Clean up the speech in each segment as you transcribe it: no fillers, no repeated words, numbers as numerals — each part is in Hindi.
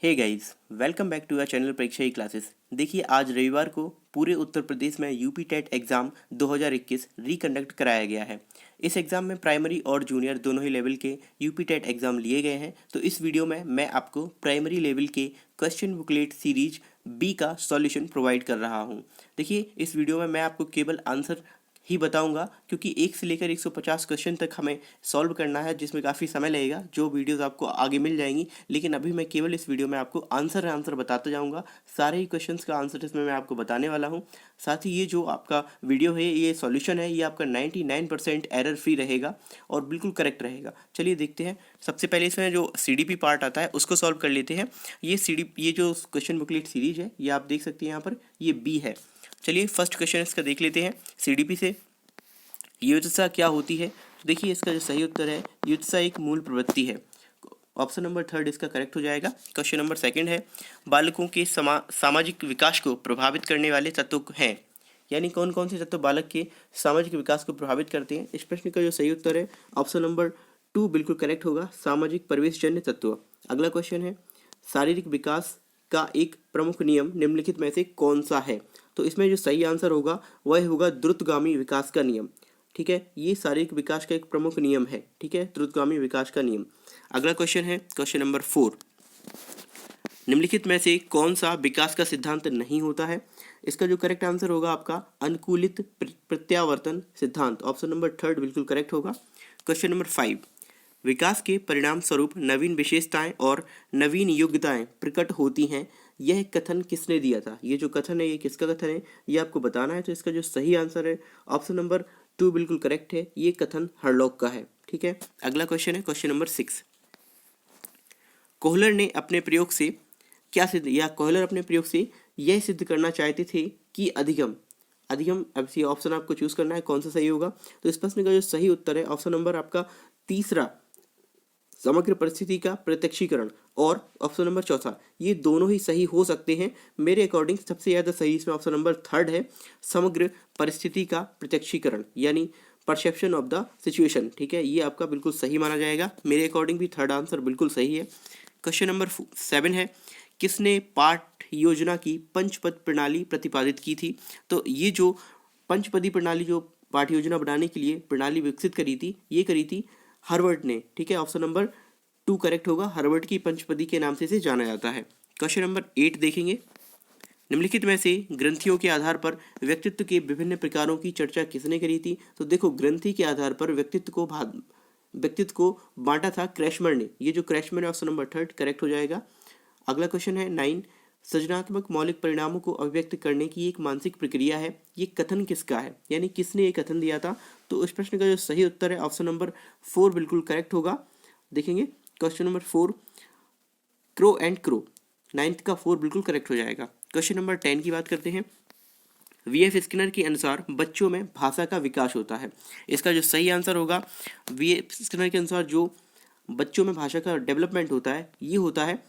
Hey guys, welcome back to our channel Pariksha E classes. देखिए, आज रविवार को पूरे उत्तर प्रदेश में यूपी टेट एग्ज़ाम 2021 रिकंडक्ट कराया गया है। इस एग्ज़ाम में प्राइमरी और जूनियर दोनों ही लेवल के यूपी टेट एग्ज़ाम लिए गए हैं। तो इस वीडियो में मैं आपको प्राइमरी लेवल के क्वेश्चन बुकलेट सीरीज बी का सॉल्यूशन प्रोवाइड कर रहा हूँ। देखिए, इस वीडियो में मैं आपको केवल आंसर ही बताऊंगा, क्योंकि 1 से लेकर 150 क्वेश्चन तक हमें सॉल्व करना है, जिसमें काफ़ी समय लगेगा। जो वीडियोस आपको आगे मिल जाएंगी, लेकिन अभी मैं केवल इस वीडियो में आपको आंसर बताता जाऊंगा। सारे ही क्वेश्चंस का आंसर इसमें मैं आपको बताने वाला हूं। साथ ही ये जो आपका वीडियो है, ये सॉल्यूशन है, ये आपका 99% एरर फ्री रहेगा और बिल्कुल करेक्ट रहेगा। चलिए देखते हैं। सबसे पहले इसमें जो CDP पार्ट आता है उसको सॉल्व कर लेते हैं। ये जो क्वेश्चन बुकलेट सीरीज है, ये आप देख सकते हैं यहाँ पर, ये बी है। चलिए फर्स्ट क्वेश्चन इसका देख लेते हैं। CDP से युत्सा क्या होती है? तो देखिए, इसका जो सही उत्तर है, युत्सा एक मूल प्रवृत्ति है। ऑप्शन नंबर 3 इसका करेक्ट हो जाएगा। क्वेश्चन नंबर 2 है, बालकों के सामाजिक विकास को प्रभावित करने वाले तत्व हैं। यानी कौन कौन से तत्व बालक के सामाजिक विकास को प्रभावित करते हैं? इस प्रश्न का जो सही उत्तर है, ऑप्शन नंबर 2 बिल्कुल करेक्ट होगा, सामाजिक परिवेशजन्य तत्व। अगला क्वेश्चन है, शारीरिक विकास का एक प्रमुख नियम निम्नलिखित में से कौन सा है? तो इसमें जो सही आंसर होगा वह होगा द्रुतगामी विकास का नियम। ठीक है, ये शारीरिक विकास का एक प्रमुख नियम है। ठीक है, द्रुतगामी विकास का नियम। अगला क्वेश्चन है क्वेश्चन नंबर 4, निम्नलिखित में से कौन सा विकास का सिद्धांत नहीं होता है? इसका जो करेक्ट आंसर होगा आपका अनुकूलित प्रत्यावर्तन सिद्धांत। ऑप्शन नंबर 3 बिल्कुल करेक्ट होगा। क्वेश्चन नंबर 5, विकास के परिणाम स्वरूप नवीन विशेषताएं और नवीन योग्यताएं प्रकट होती हैं, यह कथन किसने दिया था? ये जो कथन है, ये किसका कथन है, ये आपको बताना है। तो इसका जो सही आंसर है, ऑप्शन नंबर 2 बिल्कुल करेक्ट है, ये कथन हरलॉक का है। ठीक है, अगला क्वेश्चन है क्वेश्चन नंबर 6, कोहलर ने अपने प्रयोग से क्या सिद्ध या कोहलर अपने प्रयोग से यह सिद्ध करना चाहते थे कि अधिगम अब ये ऑप्शन आपको चूज करना है, कौन सा सही होगा। तो इस प्रश्न का जो सही उत्तर है, ऑप्शन नंबर आपका 3 समग्र परिस्थिति का प्रत्यक्षीकरण, और ऑप्शन नंबर 4 ये दोनों ही सही हो सकते हैं। मेरे अकॉर्डिंग सबसे ज़्यादा सही इसमें ऑप्शन नंबर 3 है, समग्र परिस्थिति का प्रत्यक्षीकरण, यानी परसेप्शन ऑफ द सिचुएशन। ठीक है, ये आपका बिल्कुल सही माना जाएगा। मेरे अकॉर्डिंग भी 3rd आंसर बिल्कुल सही है। क्वेश्चन नंबर 7 है, किसने पाठ योजना की पंचपद प्रणाली प्रतिपादित की थी? तो ये जो पंचपदी प्रणाली, जो पाठ योजना बनाने के लिए प्रणाली विकसित करी थी, ये करी थी हार्वर्ड ने। ठीक है, ऑप्शन नंबर 2 करेक्ट होगा, हार्वर्ड की पंचपदी के नाम से इसे जाना जाता है। क्वेश्चन नंबर 8 देखेंगे, निम्नलिखित में से ग्रंथियों के आधार पर व्यक्तित्व के विभिन्न प्रकारों की चर्चा किसने करी थी? तो देखो, ग्रंथि के आधार पर व्यक्तित्व को बांटा था क्रैशमर ने। ये जो क्रैशमर है, ऑप्शन नंबर 3 करेक्ट हो जाएगा। अगला क्वेश्चन है 9, सृजनात्मक मौलिक परिणामों को अभिव्यक्त करने की एक मानसिक प्रक्रिया है, ये कथन किसका है? यानी किसने ये कथन दिया था? तो इस प्रश्न का जो सही उत्तर है, ऑप्शन नंबर 4 बिल्कुल करेक्ट होगा। देखेंगे question number 4, crow and crow, 9th का 4 बिल्कुल करेक्ट हो जाएगा। क्वेश्चन नंबर 10 की बात करते हैं। VF स्किनर के अनुसार बच्चों में भाषा का विकास होता है। इसका जो सही आंसर होगा, VF स्किनर के अनुसार जो बच्चों में भाषा का डेवलपमेंट होता है, ये होता है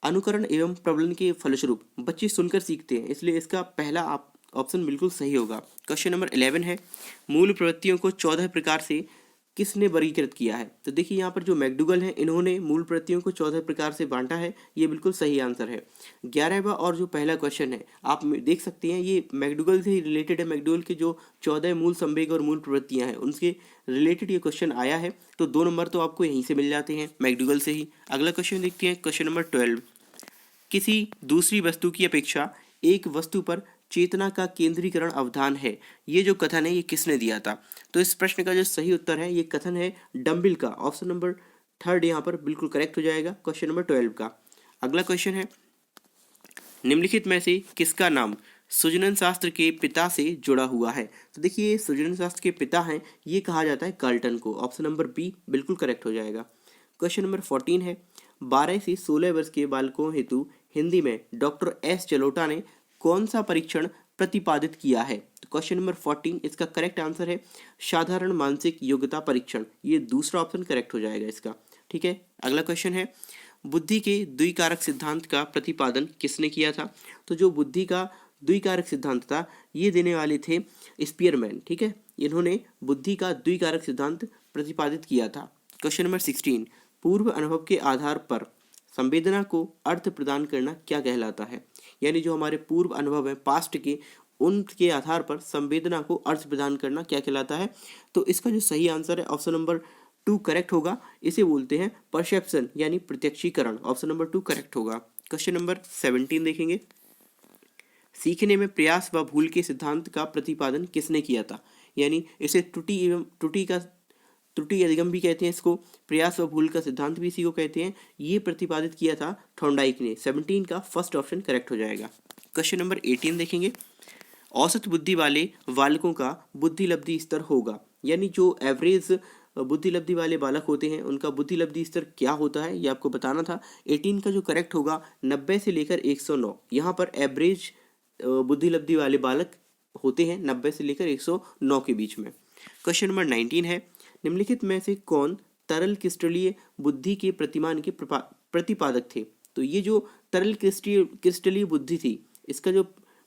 अनुकरण एवं प्रबलन के फलस्वरूप। बच्चे सुनकर सीखते हैं, इसलिए इसका पहला ऑप्शन बिल्कुल सही होगा। क्वेश्चन नंबर 11 है, मूल प्रवृत्तियों को 14 प्रकार से किसने वर्गीकृत किया है? तो देखिए, यहाँ पर जो मैकडूगल हैं, इन्होंने मूल प्रवृत्तियों को 14 प्रकार से बांटा है, ये बिल्कुल सही आंसर है। 11वां और जो पहला क्वेश्चन है, आप देख सकते हैं, ये मैकडूगल से ही रिलेटेड है। मैकडूगल के जो 14 मूल संवेग और मूल प्रवृत्तियां हैं, उनके रिलेटेड ये क्वेश्चन आया है। तो 2 नंबर तो आपको यहीं से मिल जाते हैं, मैकडूगल से ही। अगला क्वेश्चन देखते हैं, क्वेश्चन नंबर 12, किसी दूसरी वस्तु की अपेक्षा एक वस्तु पर चेतना का केंद्रीकरण अवधान है, ये जो कथन है, ये किसने दिया था? तो इस प्रश्न का जो सही उत्तर है, ये कथन है डम्बिल का। ऑप्शन नंबर 3 यहाँ पर बिल्कुल करेक्ट हो जाएगा, क्वेश्चन नंबर 12 का। अगला क्वेश्चन है, निम्नलिखित में से किसका नाम सुजनन शास्त्र के पिता से जुड़ा हुआ है? तो देखिए, सुजनन शास्त्र के पिता हैं, ये कहा जाता है कार्ल्टन को। ऑप्शन नंबर बी बिल्कुल करेक्ट हो जाएगा। क्वेश्चन नंबर 14 है, 12 से 16 वर्ष के बालकों हेतु हिंदी में डॉक्टर S जलोटा ने कौन सा परीक्षण प्रतिपादित किया है? तो क्वेश्चन नंबर 14 इसका करेक्ट आंसर है साधारण मानसिक योग्यता परीक्षण, ये दूसरा ऑप्शन करेक्ट हो जाएगा इसका। ठीक है, अगला क्वेश्चन है, बुद्धि के द्विकारक सिद्धांत का प्रतिपादन किसने किया था? तो जो बुद्धि का द्विकारक सिद्धांत था, ये देने वाले थे स्पीयरमैन। ठीक है, इन्होंने बुद्धि का द्विकारक सिद्धांत प्रतिपादित किया था। क्वेश्चन नंबर 16, पूर्व अनुभव के आधार पर संवेदना को अर्थ प्रदान करना क्या कहलाता है? यानी जो हमारे पूर्व अनुभव है पास्ट के, उनके आधार पर संवेदना को अर्थ प्रदान करना क्या कहलाता है? तो इसका जो सही आंसर है ऑप्शन नंबर 2 करेक्ट होगा। इसे बोलते हैं परसेप्शन यानी प्रत्यक्षीकरण। ऑप्शन नंबर 2 करेक्ट होगा। क्वेश्चन नंबर 17 देखेंगे। सीखने में प्रयास व भूल के सिद्धांत का प्रतिपादन किसने किया था? यानी इसे त्रुटि अधिगम भी कहते हैं, इसको प्रयास व भूल का सिद्धांत भी इसी को कहते हैं। ये प्रतिपादित किया था थॉर्नडाइक ने। 17 का फर्स्ट ऑप्शन करेक्ट हो जाएगा। क्वेश्चन नंबर 18 देखेंगे। औसत बुद्धि वाले बालकों का बुद्धि लब्धि स्तर होगा, यानी जो एवरेज बुद्धि लब्धि वाले बालक होते हैं उनका बुद्धि लब्धि स्तर क्या होता है, ये आपको बताना था। 18 का जो करेक्ट होगा 90 से लेकर 109। यहाँ पर एवरेज बुद्धि लब्धि वाले बालक होते हैं 90 से लेकर 109 के बीच में। क्वेश्चन नंबर 19 है। निम्नलिखित में से कौन तरल क्रिस्टलीय बुद्धि के प्रतिमान के प्रतिपादक थे? तो ये जो तरल क्रिस्टलीय बुद्धि थी, इसका जो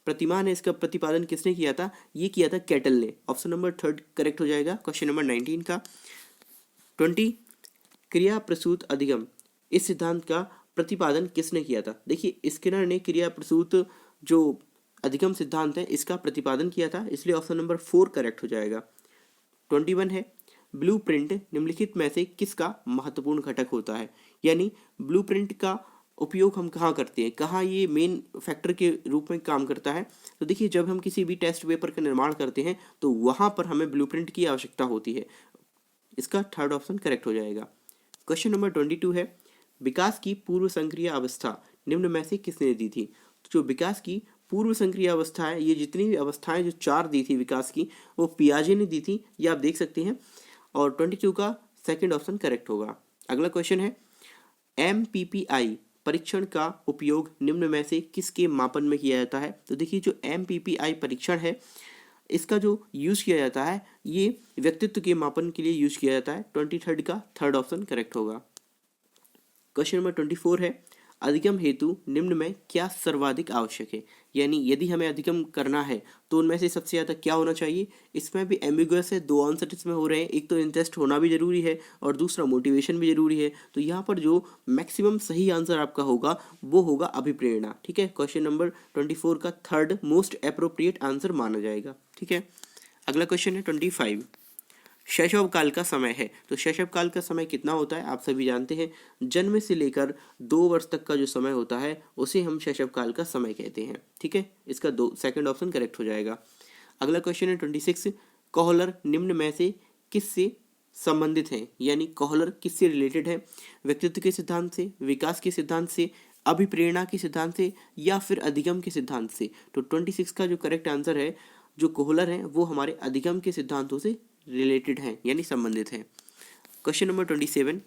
प्रतिमान है, इसका प्रतिपादन किसने किया था? ये किया था कैटल ने। ऑप्शन नंबर 3 करेक्ट हो जाएगा क्वेश्चन नंबर 19 का। 20 क्रिया प्रसूत अधिगम, इस सिद्धांत का प्रतिपादन किसने किया था? देखिए स्किनर ने क्रिया प्रसूत जो अधिगम सिद्धांत है इसका प्रतिपादन किया था, इसलिए ऑप्शन नंबर 4 करेक्ट हो जाएगा। 21 है। ब्लूप्रिंट निम्नलिखित में से किसका महत्वपूर्ण घटक होता है? यानी ब्लूप्रिंट का उपयोग हम कहाँ करते हैं, कहाँ ये मेन फैक्टर के रूप में काम करता है? तो देखिए जब हम किसी भी टेस्ट पेपर का निर्माण करते हैं तो वहाँ पर हमें ब्लूप्रिंट की आवश्यकता होती है। इसका थर्ड ऑप्शन करेक्ट हो जाएगा। क्वेश्चन नंबर 22 है। विकास की पूर्व संक्रिय अवस्था निम्न में से किसने दी थी? तो जो विकास की पूर्व संक्रिय अवस्था है, ये जितनी भी अवस्थाएं जो 4 दी थी विकास की, वो पियाजे ने दी थी, ये आप देख सकते हैं। और 22 का सेकंड ऑप्शन करेक्ट होगा। अगला क्वेश्चन है। MPPI परीक्षण का उपयोग निम्न में से किसके मापन में किया जाता है? तो देखिए जो MPPI परीक्षण है इसका जो यूज किया जाता है ये व्यक्तित्व के मापन के लिए यूज किया जाता है। 23 का थर्ड ऑप्शन करेक्ट होगा। क्वेश्चन नंबर 24 है। अधिगम हेतु निम्न में क्या सर्वाधिक आवश्यक है? यानी यदि हमें अधिगम करना है तो उनमें से सबसे ज़्यादा क्या होना चाहिए? इसमें भी एम्बिगुअस है, 2 आंसर इसमें हो रहे हैं। एक तो इंटरेस्ट होना भी जरूरी है और दूसरा मोटिवेशन भी जरूरी है। तो यहाँ पर जो मैक्सिमम सही आंसर आपका होगा वो होगा अभिप्रेरणा। ठीक है, क्वेश्चन नंबर 24 का थर्ड मोस्ट अप्रोप्रिएट आंसर माना जाएगा। ठीक है, अगला क्वेश्चन है 25। शैशव काल का समय है। तो शैशव काल का समय कितना होता है? आप सभी जानते हैं जन्म से लेकर 2 वर्ष तक का जो समय होता है उसे हम शैशव काल का समय कहते हैं। ठीक है, इसका सेकंड ऑप्शन करेक्ट हो जाएगा। अगला क्वेश्चन है 26। कोहलर निम्न में से किससे संबंधित है? यानी कोहलर किससे रिलेटेड है? व्यक्तित्व के सिद्धांत से, विकास के सिद्धांत से, अभिप्रेरणा के सिद्धांत से या फिर अधिगम के सिद्धांत से? तो 26 का जो करेक्ट आंसर है, जो कोहलर है वो हमारे अधिगम के सिद्धांतों से रिलेटेड हैं यानी संबंधित हैं। Question number 27।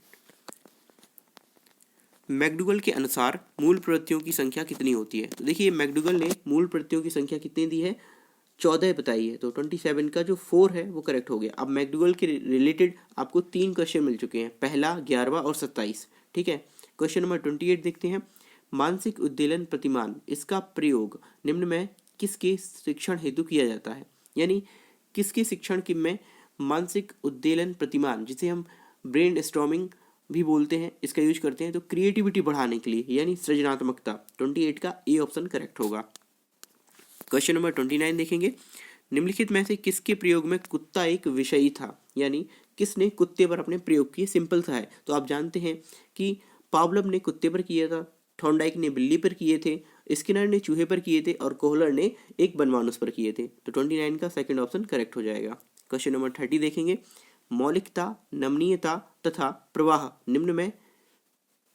मैकडूगल के अनुसार मूल प्रवृत्तियों की संख्या कितनी होती है? तो देखिए मैकडूगल ने मूल प्रवृत्तियों की संख्या कितनी दी है? 14 बताई है। तो 27 का जो 4 है वो करेक्ट हो गया। अब मैकडूगल के रिलेटेड आपको 3 क्वेश्चन मिल चुके हैं, पहला, 11वां और 27। ठीक है, क्वेश्चन नंबर 28 देखते हैं। मानसिक उद्दीलन प्रतिमान, इसका प्रयोग निम्न में किसके शिक्षण हेतु किया जाता है? यानी किसके शिक्षण की में मानसिक उद्दीलन प्रतिमान, जिसे हम ब्रेन स्टॉर्मिंग भी बोलते हैं, इसका यूज करते हैं तो क्रिएटिविटी बढ़ाने के लिए यानी सृजनात्मकता। 28 का ए ऑप्शन करेक्ट होगा। क्वेश्चन नंबर 29 देखेंगे। निम्नलिखित में से किसके प्रयोग में कुत्ता एक विषयी था? यानी किसने कुत्ते पर अपने प्रयोग किए? सिंपल सा है। तो आप जानते हैं कि पावलव ने कुत्ते पर किया था, थॉर्नडाइक ने बिल्ली पर किए थे, स्किनर ने चूहे पर किए थे और कोहलर ने एक बनमानुस पर किए थे। तो 29 का सेकंड ऑप्शन करेक्ट हो जाएगा। क्वेश्चन नंबर 30 देखेंगे। मौलिकता, नमनीयता तथा प्रवाह निम्न में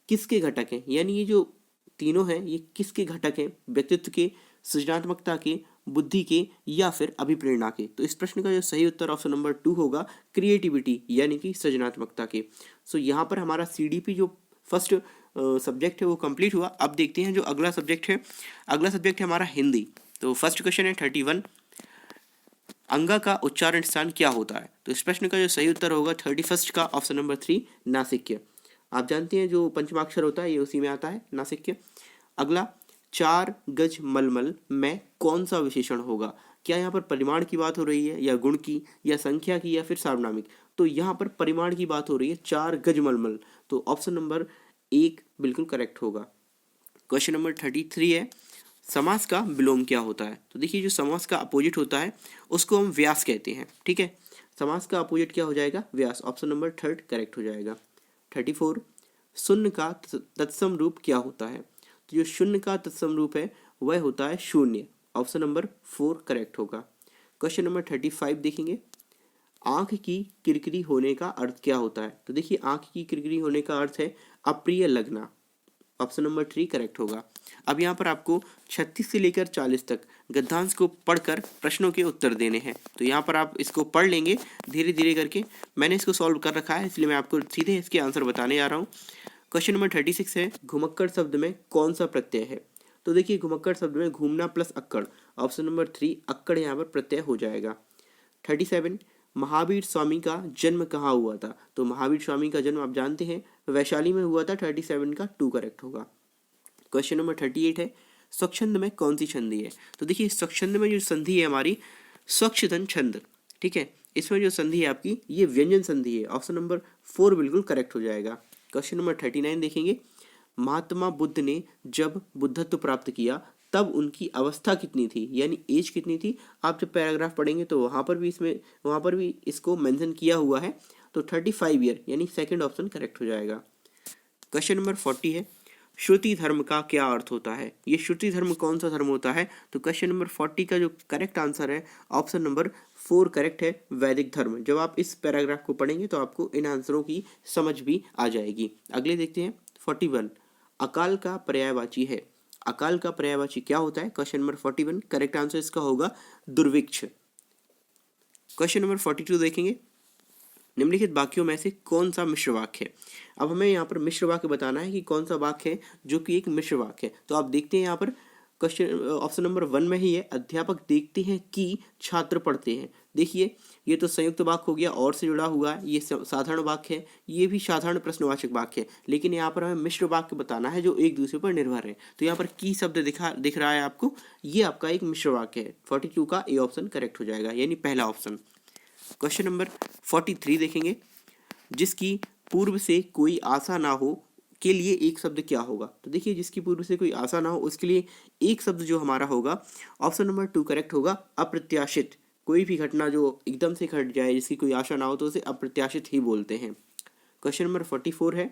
किसके घटक हैं? यानी ये जो तीनों हैं ये किसके घटक हैं? व्यक्तित्व के, सृजनात्मकता के, बुद्धि के या फिर अभिप्रेरणा के? तो इस प्रश्न का जो सही उत्तर ऑप्शन नंबर 2 होगा, क्रिएटिविटी यानी कि सृजनात्मकता के। सो यहाँ पर हमारा CDP जो फर्स्ट सब्जेक्ट है वो कंप्लीट हुआ। अब देखते हैं जो अगला सब्जेक्ट है। अगला सब्जेक्ट है हमारा हिंदी। तो फर्स्ट क्वेश्चन है 31। अंगा का उच्चारण स्थान क्या होता है? तो इस प्रश्न का जो सही उत्तर होगा 31 का ऑप्शन नंबर 3, नासिक्य। आप जानते हैं जो पंचमाक्षर होता है ये उसी में आता है, नासिक्य। अगला, 4 गज मलमल में कौन सा विशेषण होगा? क्या यहाँ पर परिमाण की बात हो रही है या गुण की या संख्या की या फिर सार्वनामिक? तो यहाँ पर परिमाण की बात हो रही है, 4 गज मलमल। तो ऑप्शन नंबर 1 बिल्कुल करेक्ट होगा। क्वेश्चन नंबर 33 है, समास का विलोम क्या होता है? तो देखिए जो समास का अपोजिट होता है उसको हम व्यास कहते हैं, ठीक है। समास का अपोजिट क्या हो जाएगा? व्यास। ऑप्शन नंबर 3 करेक्ट हो जाएगा। 34, शून्य का तत्सम रूप क्या होता है? तो जो शून्य का तत्सम रूप है वह होता है शून्य। ऑप्शन नंबर 4 करेक्ट होगा। क्वेश्चन नंबर 35 देखेंगे, आंख की किरकिरी होने का अर्थ क्या होता है? तो देखिए आंख की किरकिरी होने का अर्थ है अप्रिय लगना। ऑप्शन नंबर 3 करेक्ट होगा। अब यहाँ पर आपको 36 से लेकर 40 तक गद्यांश को पढ़कर प्रश्नों के उत्तर देने हैं। तो यहाँ पर आप इसको पढ़ लेंगे धीरे धीरे करके। मैंने इसको सॉल्व कर रखा है इसलिए मैं आपको सीधे इसके आंसर बताने जा रहा हूँ। क्वेश्चन नंबर 36 है, घुमक्कड़ शब्द में कौन सा प्रत्यय है? तो देखिए घुमक्कड़ शब्द में घूमना प्लस अक्कड़। ऑप्शन नंबर 3 अक्कड़ यहाँ पर प्रत्यय हो जाएगा। 37, महावीर स्वामी का जन्म कहाँ हुआ था? तो महावीर स्वामी का जन्म आप जानते हैं वैशाली में हुआ था। 37 का 2 करेक्ट होगा। क्वेश्चन नंबर 38 है, स्वच्छंद में कौन सी संधि है? तो देखिए स्वच्छंद में जो संधि है हमारी स्वच्छंद छंद, ठीक है। इसमें जो संधि है आपकी ये व्यंजन संधि है। ऑप्शन नंबर 4 बिल्कुल करेक्ट हो जाएगा। क्वेश्चन नंबर 39 देखेंगे, महात्मा बुद्ध ने जब बुद्धत्व प्राप्त किया तब उनकी अवस्था कितनी थी, यानी एज कितनी थी? आप जब पैराग्राफ पढ़ेंगे तो वहाँ पर भी इसको मेंशन किया हुआ है। तो 35 ईयर यानी सेकंड ऑप्शन करेक्ट हो जाएगा। क्वेश्चन नंबर 40 है, श्रुति धर्म का क्या अर्थ होता है? ये श्रुति धर्म कौन सा धर्म होता है? तो क्वेश्चन नंबर 40 का जो करेक्ट आंसर है ऑप्शन नंबर 4 करेक्ट है, वैदिक धर्म। जब आप इस पैराग्राफ को पढ़ेंगे तो आपको इन आंसरों की समझ भी आ जाएगी। अगले देखते हैं 41, अकाल का पर्यायवाची है। अकाल का पर्यायवाची क्या होता है? क्वेश्चन नंबर 41 करेक्ट आंसर इसका होगा दुर्भिक्ष। क्वेश्चन नंबर 42 देखेंगे, निम्नलिखित वाक्यों में से कौन सा मिश्र वाक्य है? अब हमें यहाँ पर मिश्र वाक्य बताना है कि कौन सा वाक्य है जो कि एक मिश्र वाक्य है। तो आप देखते हैं यहाँ पर क्वेश्चन ऑप्शन नंबर 1 में ही है, अध्यापक देखते हैं कि छात्र पढ़ते हैं। देखिए ये तो संयुक्त वाक्य हो गया और से जुड़ा हुआ है, ये साधारण वाक्य है, ये भी साधारण प्रश्नवाचक वाक्य है। लेकिन यहाँ पर हमें मिश्र वाक्य बताना है जो एक दूसरे पर निर्भर है। तो यहाँ पर की शब्द दिख रहा है आपको, ये आपका एक मिश्र वाक्य है। 42 का ए ऑप्शन करेक्ट हो जाएगा, यानी पहला ऑप्शन। क्वेश्चन नंबर 43 देखेंगे, जिसकी पूर्व से कोई आशा ना हो के लिए एक शब्द क्या होगा? तो देखिए जिसकी पूर्व से कोई आशा ना हो उसके लिए एक शब्द जो हमारा होगा ऑप्शन नंबर 2 करेक्ट होगा, अप्रत्याशित। कोई भी घटना जो एकदम से घट जाए जिसकी कोई आशा ना हो तो उसे अप्रत्याशित ही बोलते हैं। क्वेश्चन नंबर 44 है,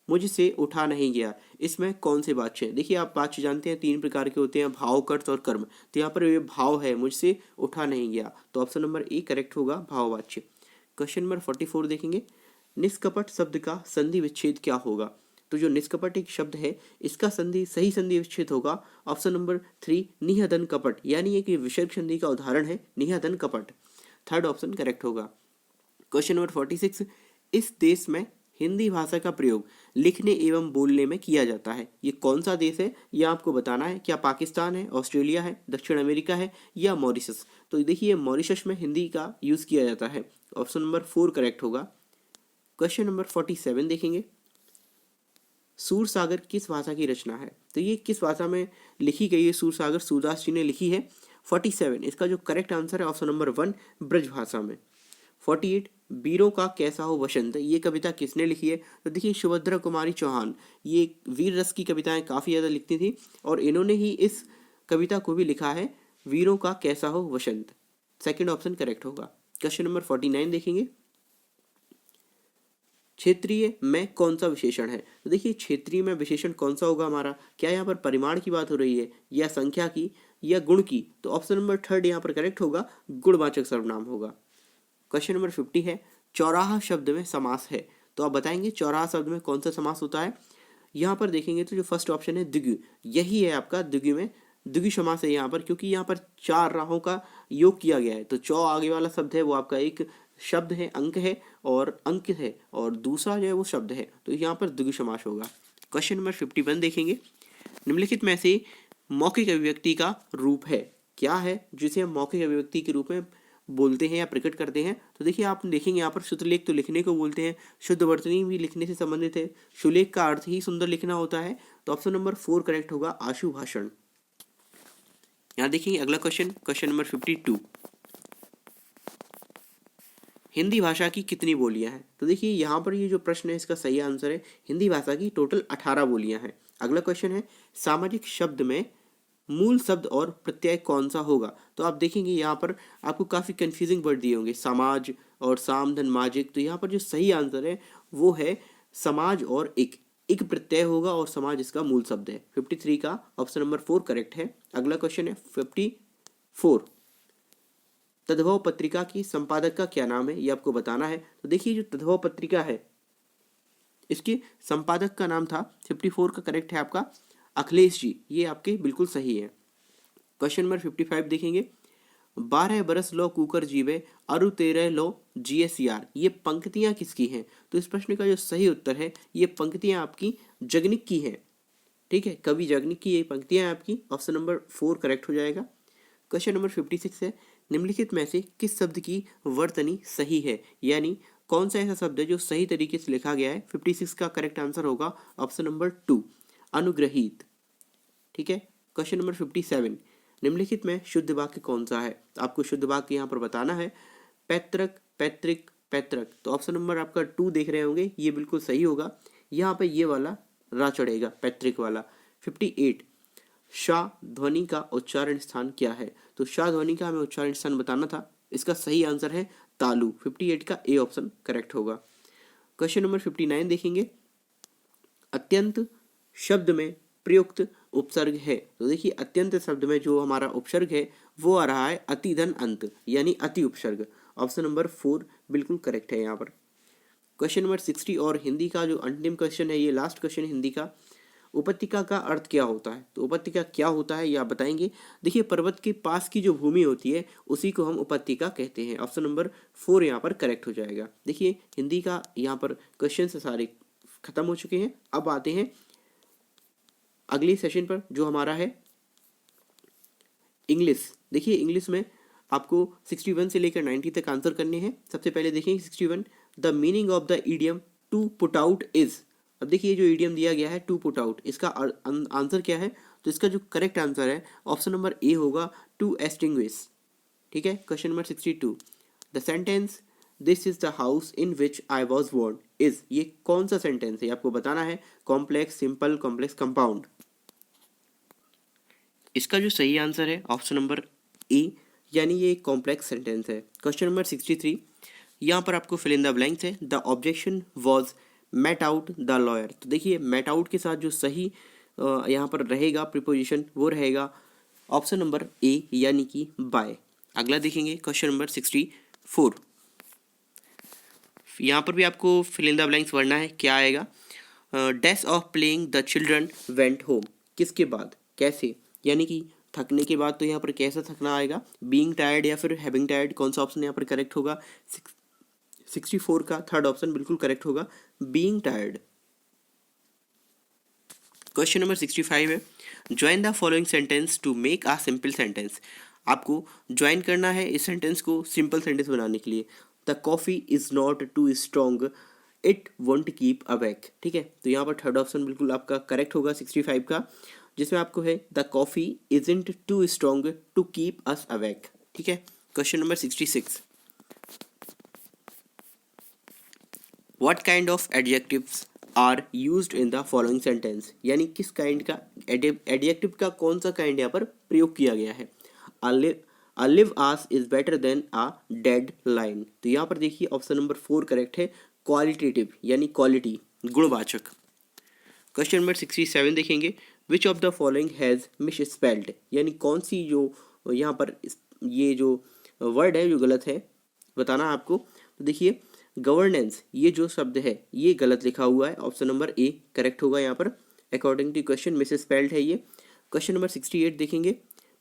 मुझसे उठा नहीं गया, इसमें कौन से वाच्य है? देखिए आप वाच्य जानते हैं 3 प्रकार के होते हैं, भाव, कर्त और कर्म। तो यहाँ पर ये भाव है, मुझसे उठा नहीं गया, तो ऑप्शन नंबर ए करेक्ट होगा, भाववाच्य। क्वेश्चन नंबर 44 देखेंगे, निष्कपट शब्द का संधि विच्छेद क्या होगा? तो जो निष्कपट एक शब्द है इसका सही संधि विच्छेद होगा ऑप्शन नंबर 3 निहदन कपट, यानी एक विसर्ग संधि का उदाहरण है निहदन कपट। थर्ड ऑप्शन करेक्ट होगा। क्वेश्चन नंबर 46, इस देश में हिंदी भाषा का प्रयोग लिखने एवं बोलने में किया जाता है, ये कौन सा देश है? ये आपको बताना है। क्या पाकिस्तान है, ऑस्ट्रेलिया है, दक्षिण अमेरिका है या मॉरिशस? तो देखिए मॉरिशस में हिंदी का यूज किया जाता है, ऑप्शन नंबर 4 करेक्ट होगा। क्वेश्चन नंबर 47 देखेंगे, सूरसागर किस भाषा की रचना है? तो ये किस भाषा में लिखी गई है? सूरसागर सूरदास जी ने लिखी है। 47 इसका जो करेक्ट आंसर है ऑप्शन नंबर 1 ब्रज भाषा में। 48, वीरों का कैसा हो वसंत, ये कविता किसने लिखी है? तो देखिए सुभद्रा कुमारी चौहान, ये वीर रस की कविताएं काफ़ी ज़्यादा लिखती थी और इन्होंने ही इस कविता को भी लिखा है, वीरों का कैसा हो वसंत। सेकंड ऑप्शन करेक्ट होगा। क्वेश्चन नंबर 49 देखेंगे, क्षेत्रीय में कौन सा विशेषण है? तो देखिए क्षेत्रीय में विशेषण कौन सा होगा हमारा? क्या यहाँ पर परिमाण की बात हो रही है या संख्या की या गुण की? तो ऑप्शन नंबर 3 यहाँ पर करेक्ट होगा, गुणवाचक सर्वनाम होगा। क्वेश्चन नंबर 50 है, चौराहा शब्द में समास है, तो आप बताएंगे चौराहा शब्द में कौन सा समास होता है? यहाँ पर देखेंगे तो जो फर्स्ट ऑप्शन है द्विगु, यही है आपका द्विगु में द्विगु समास है यहाँ पर, क्योंकि यहाँ पर 4 राहों का योग किया गया है। तो चौ आगे वाला शब्द है वो आपका एक शब्द है, अंक है और दूसरा जो है वो शब्द है, तो यहाँ पर द्विगु समास होगा। क्वेश्चन नंबर 51 देखेंगे, निम्नलिखित में से मौखिक अभिव्यक्ति का रूप है क्या है जिसे हम मौखिक अभिव्यक्ति के रूप में बोलते हैं या प्रकट करते हैं? तो देखिए आप देखेंगे यहाँ पर शुद्धलेख तो लिखने को बोलते हैं, शुद्ध वर्तनी भी लिखने से संबंधित है, सुलेख का अर्थ ही सुंदर लिखना होता है, तो ऑप्शन नंबर 4 करेक्ट होगा, आशु भाषण। यहाँ देखिए अगला क्वेश्चन, क्वेश्चन नंबर 52, हिंदी भाषा की कितनी बोलियां हैं? तो देखिए यहाँ पर ये जो प्रश्न है इसका सही आंसर है हिंदी भाषा की टोटल 18 बोलियां हैं। अगला क्वेश्चन है सामाजिक शब्द में मूल शब्द और प्रत्यय कौन सा होगा? तो आप देखेंगे यहाँ पर आपको काफ़ी कंफ्यूजिंग वर्ड दिए होंगे, समाज और साम धन माजिक। तो यहाँ पर जो सही आंसर है वो है समाज और एक प्रत्यय होगा और समाज इसका मूल शब्द है। 53 का ऑप्शन नंबर 4 करेक्ट है। अगला क्वेश्चन है 54, तद्भव पत्रिका की संपादक का क्या नाम है? ये आपको बताना है। तो देखिए जो तद्भव पत्रिका है इसके संपादक का नाम था, 54 का करेक्ट है आपका अखिलेश जी, ये आपके बिल्कुल सही है। क्वेश्चन नंबर 55 देखेंगे 12 बरस लो कुकर जीवे अरु 13 लो GSR, ये पंक्तियां किसकी हैं? तो इस प्रश्न का जो सही उत्तर है ये पंक्तियां आपकी जगनिक की हैं। ठीक है, कवि जगनिक की ये पंक्तियां हैं आपकी। ऑप्शन नंबर 4 करेक्ट हो जाएगा। क्वेश्चन नंबर 56 है निम्नलिखित में से किस शब्द की वर्तनी सही है? यानी कौन सा ऐसा शब्द है जो सही तरीके से लिखा गया है? 56 का करेक्ट आंसर होगा ऑप्शन नंबर 2 अनुग्रहित। ठीक है। क्वेश्चन नंबर 57 निम्नलिखित में शुद्ध वाक्य कौन सा है? तो आपको शुद्ध वाक्य यहाँ पर बताना है। पैतृक पैतृक पैतृक, तो ऑप्शन नंबर आपका 2 देख रहे होंगे, ये बिल्कुल सही होगा। यहाँ पे ये वाला रा चढ़ेगा, पैतृक वाला। 58 शाह ध्वनि का उच्चारण स्थान क्या है? तो शाह ध्वनि का हमें उच्चारण स्थान बताना था, इसका सही आंसर है तालु। 58 का ए ऑप्शन करेक्ट होगा। क्वेश्चन नंबर 59 देखेंगे अत्यंत शब्द में प्रयुक्त उपसर्ग है। तो देखिए अत्यंत शब्द में जो हमारा उपसर्ग है वो आ रहा है अति धन अंत, यानी अति उपसर्ग। ऑप्शन नंबर 4 बिल्कुल करेक्ट है यहाँ पर। क्वेश्चन नंबर 60 और हिंदी का जो अंतिम क्वेश्चन है, ये लास्ट क्वेश्चन है हिंदी का। उपत्यका का अर्थ क्या होता है? तो उपत्यका क्या होता है ये आप बताएंगे। देखिए पर्वत के पास की जो भूमि होती है उसी को हम उपत्यका कहते हैं। ऑप्शन नंबर 4 यहाँ पर करेक्ट हो जाएगा। देखिए हिंदी का यहाँ पर क्वेश्चन सारे खत्म हो चुके हैं। अब आते हैं अगली सेशन पर जो हमारा है इंग्लिश। देखिए इंग्लिश में आपको 61 से लेकर 90 तक आंसर करने हैं। सबसे पहले देखेंगे 61 the meaning of the idiom to put out is. अब देखिए जो इडियम दिया गया है टू पुट आउट, इसका आंसर क्या है? तो इसका जो करेक्ट आंसर है ऑप्शन नंबर ए होगा टू एक्सटिंग्विश। ठीक है। Question number 62 the sentence this is the house in which I was born is, ये कौन सा सेंटेंस है आपको बताना है। Complex, simple, complex, compound. इसका जो सही आंसर है ऑप्शन नंबर ए, यानी ये एक कॉम्प्लेक्स सेंटेंस है। क्वेश्चन नंबर 63 यहाँ पर आपको फिल इन द ब्लैंक्स है। The objection was met out the lawyer. तो देखिए मेट आउट के साथ जो सही यहाँ पर रहेगा प्रीपोजिशन वो रहेगा ऑप्शन नंबर ए, यानी कि बाय। अगला देखेंगे क्वेश्चन नंबर 64। यहाँ पर भी आपको फिल इन द ब्लैंक्स भरना है। क्या आएगा? Dash of playing the children went home, किसके बाद, कैसे, यानी कि थकने के बाद। तो यहाँ पर कैसा थकना आएगा? बीइंग टायर्ड या फिर हैविंग टायर्ड, कौन सा ऑप्शन यहाँ पर करेक्ट होगा? 64 का थर्ड ऑप्शन बिल्कुल करेक्ट होगा, बीइंग टायर्ड। क्वेश्चन नंबर 65 है join the following sentence to make a simple sentence. आपको ज्वाइन करना है इस सेंटेंस को सिंपल सेंटेंस बनाने के लिए। The coffee is not too strong it won't keep awake. ठीक है, तो यहाँ पर थर्ड ऑप्शन बिल्कुल आपका करेक्ट होगा 65 का, जिसमें आपको है the coffee isn't too strong to keep us awake. ठीक है। Question number 66 what kind of adjectives are used in the following sentence, यानी किस काइंड का एडजेक्टिव का कौन सा काइंड यहाँ पर प्रयोग किया गया है। A live ass is better than a dead lion। तो यहाँ पर देखिए ऑप्शन नंबर 4 करेक्ट है, क्वालिटेटिव यानी क्वालिटी, गुणवाचक। क्वेश्चन नंबर 67 देखेंगे which of the following has miss spelled, यानी कौन सी जो यहाँ पर ये जो वर्ड है जो गलत है बताना है आपको। तो देखिए गवर्नेंस, ये जो शब्द है ये गलत लिखा हुआ है। ऑप्शन नंबर ए करेक्ट होगा यहाँ पर, according to question misspelled है ये। क्वेश्चन नंबर 68 देखेंगे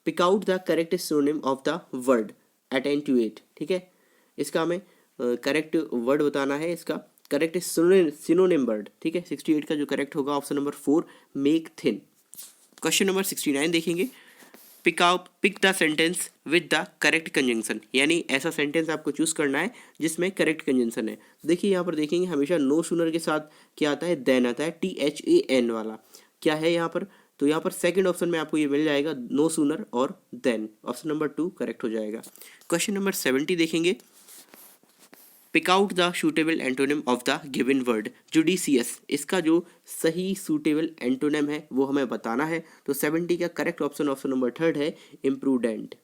pick out the correct synonym of the word attend to it. ठीक है, इसका हमें करेक्ट वर्ड बताना है, इसका करेक्ट सिनोनिम वर्ड। ठीक है, 68 का जो करेक्ट होगा option number 4 make thin. Question number 69 देखेंगे pick the sentence with the correct conjunction, यानी ऐसा सेंटेंस आपको चूज करना है जिसमें करेक्ट कंजंक्शन है। देखिए यहाँ पर देखेंगे हमेशा नो सूनर के साथ क्या आता है, देन आता है, THAN वाला क्या है यहाँ पर। तो यहाँ पर सेकंड ऑप्शन में आपको ये मिल जाएगा नो सूनर और देन, ऑप्शन नंबर 2 करेक्ट हो जाएगा। क्वेश्चन नंबर 70 देखेंगे pick out the suitable antonym of the given word. Judicious, इसका जो सही सूटेबल एंटोनिम है वो हमें बताना है। तो 70 का correct option option number third है इम्प्रूडेंट।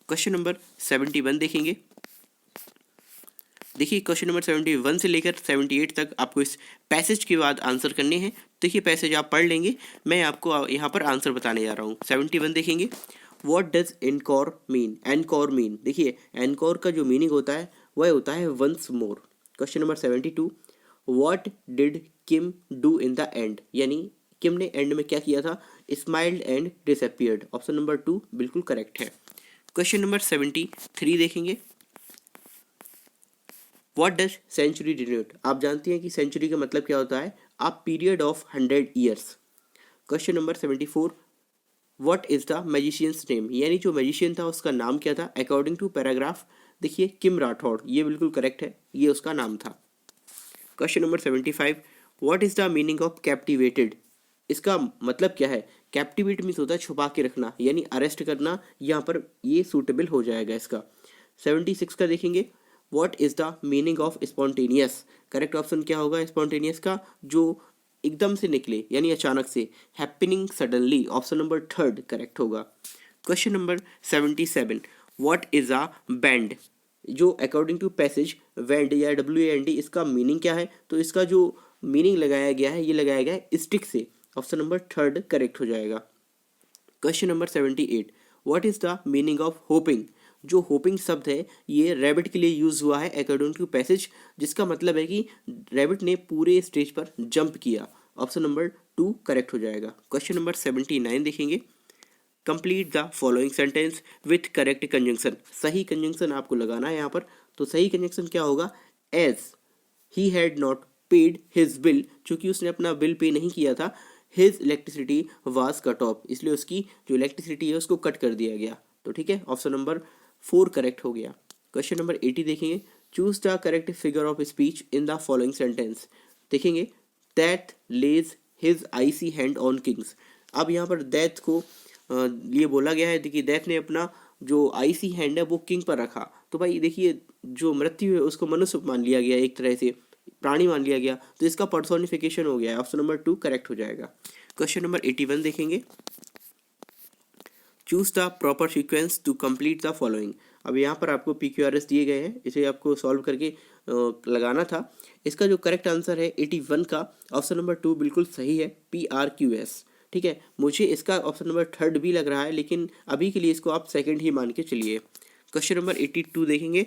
क्वेश्चन नंबर 71 देखेंगे। देखिए क्वेश्चन नंबर 71 से लेकर 78 तक आपको इस पैसेज के बाद आंसर करने हैं। देखिए पैसेज आप पढ़ लेंगे, मैं आपको यहाँ पर आंसर बताने जा रहा हूँ। 71 देखेंगे। What does encore mean? Encore mean, देखिए एनकोर का जो मीनिंग होता है वह होता है once more. Question number 72, what did Kim do in the end? यानी किम ने एंड में क्या किया था? Smiled and disappeared. Option number 2 बिल्कुल करेक्ट है। क्वेश्चन नंबर 73 देखेंगे। What does century denote? आप जानते हैं कि सेंचुरी का मतलब क्या होता है? आप period of 100 years. Question number 74, what is the magicians name? यानी जो मैजिशियन था उसका नाम क्या था अकॉर्डिंग टू पैराग्राफ? देखिए किम राठौड़, ये बिल्कुल करेक्ट है, ये उसका नाम था। Question number 75, what is the meaning of captivated? इसका मतलब क्या है? कैप्टिवेट मीन्स होता है छुपा के रखना, यानी अरेस्ट करना, यहाँ पर ये सूटेबल हो जाएगा इसका। 76 का देखेंगे। What is the meaning of spontaneous? Correct option क्या होगा स्पॉन्टेनियस का? जो एकदम से निकले यानी अचानक से, happening suddenly. Option number third correct होगा। Question number 77, what is a band? जो अकॉर्डिंग टू पैसेज बैंड या WAND, इसका मीनिंग क्या है? तो इसका जो मीनिंग लगाया गया है ये लगाया गया है स्टिक से। ऑप्शन नंबर थर्ड करेक्ट हो जाएगा। Question number 78, what is the meaning of hopping? जो होपिंग शब्द है ये रैबिट के लिए यूज हुआ है अकॉर्डिंग टू पैसेज, जिसका मतलब है कि रैबिट ने पूरे स्टेज पर जंप किया। ऑप्शन नंबर 2 करेक्ट हो जाएगा। क्वेश्चन नंबर 79 देखेंगे। Complete the following sentence with correct conjunction. सही कंजंक्शन आपको लगाना है यहाँ पर। तो सही कंजंक्शन क्या होगा? As he had not paid his bill, चूंकि उसने अपना बिल पे नहीं किया था, his electricity was cut off, इसलिए उसकी जो इलेक्ट्रिसिटी है उसको कट कर दिया गया। तो ठीक है, ऑप्शन नंबर 4 करेक्ट हो गया। क्वेश्चन नंबर 80 देखेंगे। Choose the correct figure of speech in the following sentence. देखेंगे that lays his icy hand on kings. अब यहाँ पर दैट को लिए बोला गया है। देखिए दैट ने अपना जो आईसी हैंड है वो किंग पर रखा। तो भाई देखिए जो मृत्यु है उसको मनुष्य मान लिया गया, एक तरह से प्राणी मान लिया गया, तो इसका पर्सोनिफिकेशन हो गया है। ऑप्शन नंबर 2 करेक्ट हो जाएगा। क्वेश्चन नंबर 81 देखेंगे। Choose the proper sequence to complete the following. अब यहाँ पर आपको PQRS दिए गए हैं, इसे आपको सॉल्व करके लगाना था। इसका जो करेक्ट आंसर है 81 का ऑप्शन नंबर 2 बिल्कुल सही है, PRQS। ठीक है, मुझे इसका ऑप्शन नंबर थर्ड भी लग रहा है, लेकिन अभी के लिए इसको आप सेकंड ही मान के चलिए। क्वेश्चन नंबर 82 देखेंगे।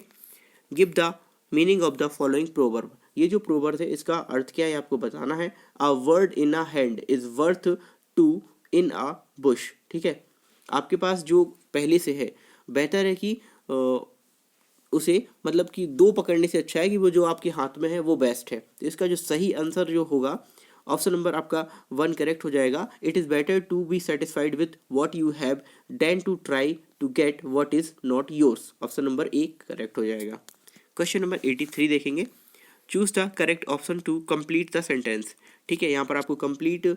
Give the meaning of the following proverb. ये जो प्रोवर्ब है इसका अर्थ क्या है आपको बताना है। A word in a hand is worth 2 in a bush. ठीक है, आपके पास जो पहले से है बेहतर है कि उसे मतलब कि 2 पकड़ने से अच्छा है कि वो जो आपके हाथ में है वो बेस्ट है। तो इसका जो सही आंसर जो होगा ऑप्शन नंबर आपका 1 करेक्ट हो जाएगा। It is better to be satisfied with what you have than to try to get what is not yours. Option number 1 correct हो जाएगा। क्वेश्चन नंबर 83 देखेंगे। Choose the correct option to complete the sentence. ठीक है, यहाँ पर आपको कंप्लीट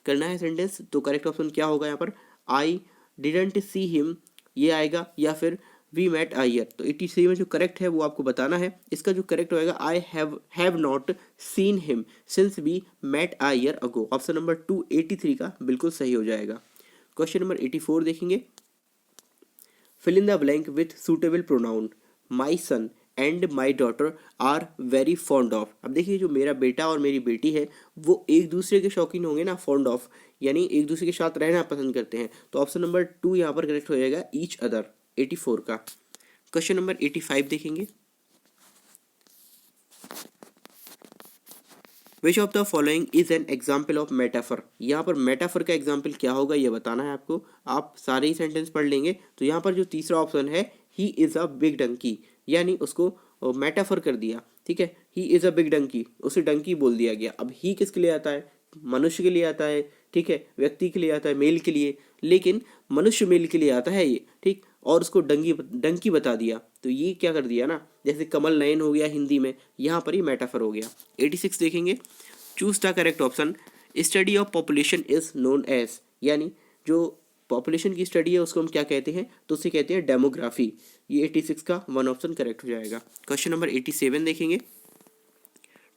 करना है सेंटेंस। तो करेक्ट ऑप्शन क्या होगा यहाँ पर? आई डिडंट सी हिम, ये आएगा, या फिर वी मेट अ ईयर। तो 83 में जो करेक्ट है वो आपको बताना है। इसका जो करेक्ट होएगा I have not seen him since we met a year ago. Option number 2 83 का बिल्कुल सही हो जाएगा। क्वेश्चन नंबर 84 देखेंगे। Fill in the blank with suitable pronoun. My son and my daughter are very fond of. अब देखिए जो मेरा बेटा और मेरी बेटी है वो एक दूसरे के शौकीन होंगे ना, फॉन्ड ऑफ यानी एक दूसरे के साथ रहना पसंद करते हैं। तो ऑप्शन नंबर 2 यहाँ पर करेक्ट हो जाएगा, ईच अदर, 84 का। क्वेश्चन नंबर 85 देखेंगे। Which of the following is an example of metaphor. यहाँ पर मेटाफर का एग्जाम्पल क्या होगा ये बताना है आपको। आप सारे ही सेंटेंस पढ़ लेंगे। तो यहाँ पर जो तीसरा ऑप्शन है he is a big donkey, यानी उसको मेटाफर कर दिया। ठीक है, he is a big donkey, उसे डंकी बोल दिया गया। अब ही किसके लिए आता है? मनुष्य के लिए आता है। ठीक है, व्यक्ति के लिए आता है, मेल के लिए, लेकिन मनुष्य मेल के लिए आता है ये। ठीक, और उसको डंकी बता दिया। तो ये क्या कर दिया ना, जैसे कमल नयन हो गया हिंदी में, यहाँ पर ही मेटाफर हो गया। 86 देखेंगे। Choose the correct option. Study of population is known as, यानी जो पॉपुलेशन की स्टडी है उसको हम क्या कहते हैं, तो उसे कहते हैं डेमोग्राफी। ये 86 का 1 ऑप्शन करेक्ट हो जाएगा। क्वेश्चन नंबर 87 देखेंगे,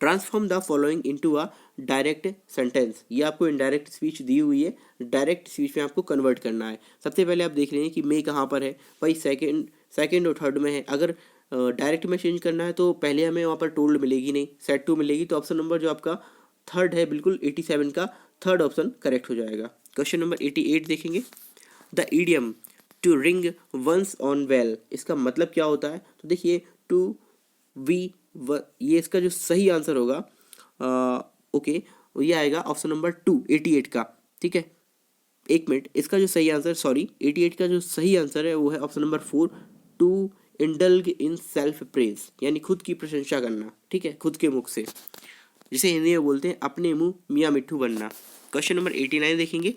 transform the following into a direct sentence. ये आपको इनडायरेक्ट स्पीच दी हुई है, डायरेक्ट स्पीच में आपको कन्वर्ट करना है। सबसे पहले आप देख लें कि मैं कहाँ पर है, भाई सेकंड और थर्ड में है। अगर डायरेक्ट में चेंज करना है तो पहले हमें वहाँ पर टोल्ड मिलेगी नहीं, सेट टू मिलेगी, तो ऑप्शन नंबर जो आपका थर्ड है बिल्कुल 87 का थर्ड ऑप्शन करेक्ट हो जाएगा। क्वेश्चन नंबर 88 देखेंगे, the idiom to ring once on well, इसका मतलब क्या होता है, तो देखिए टू वी ये इसका जो सही आंसर होगा ओके ये आएगा ऑप्शन नंबर 2 88 का। ठीक है, एक मिनट, इसका जो सही आंसर 88 का जो सही आंसर है वो है option number 4 to indulge in self praise, यानी खुद की प्रशंसा करना। ठीक है, खुद के मुख से, जिसे हिंदी में बोलते हैं अपने मुंह मियाँ मिट्ठू बनना। क्वेश्चन नंबर 89 देखेंगे,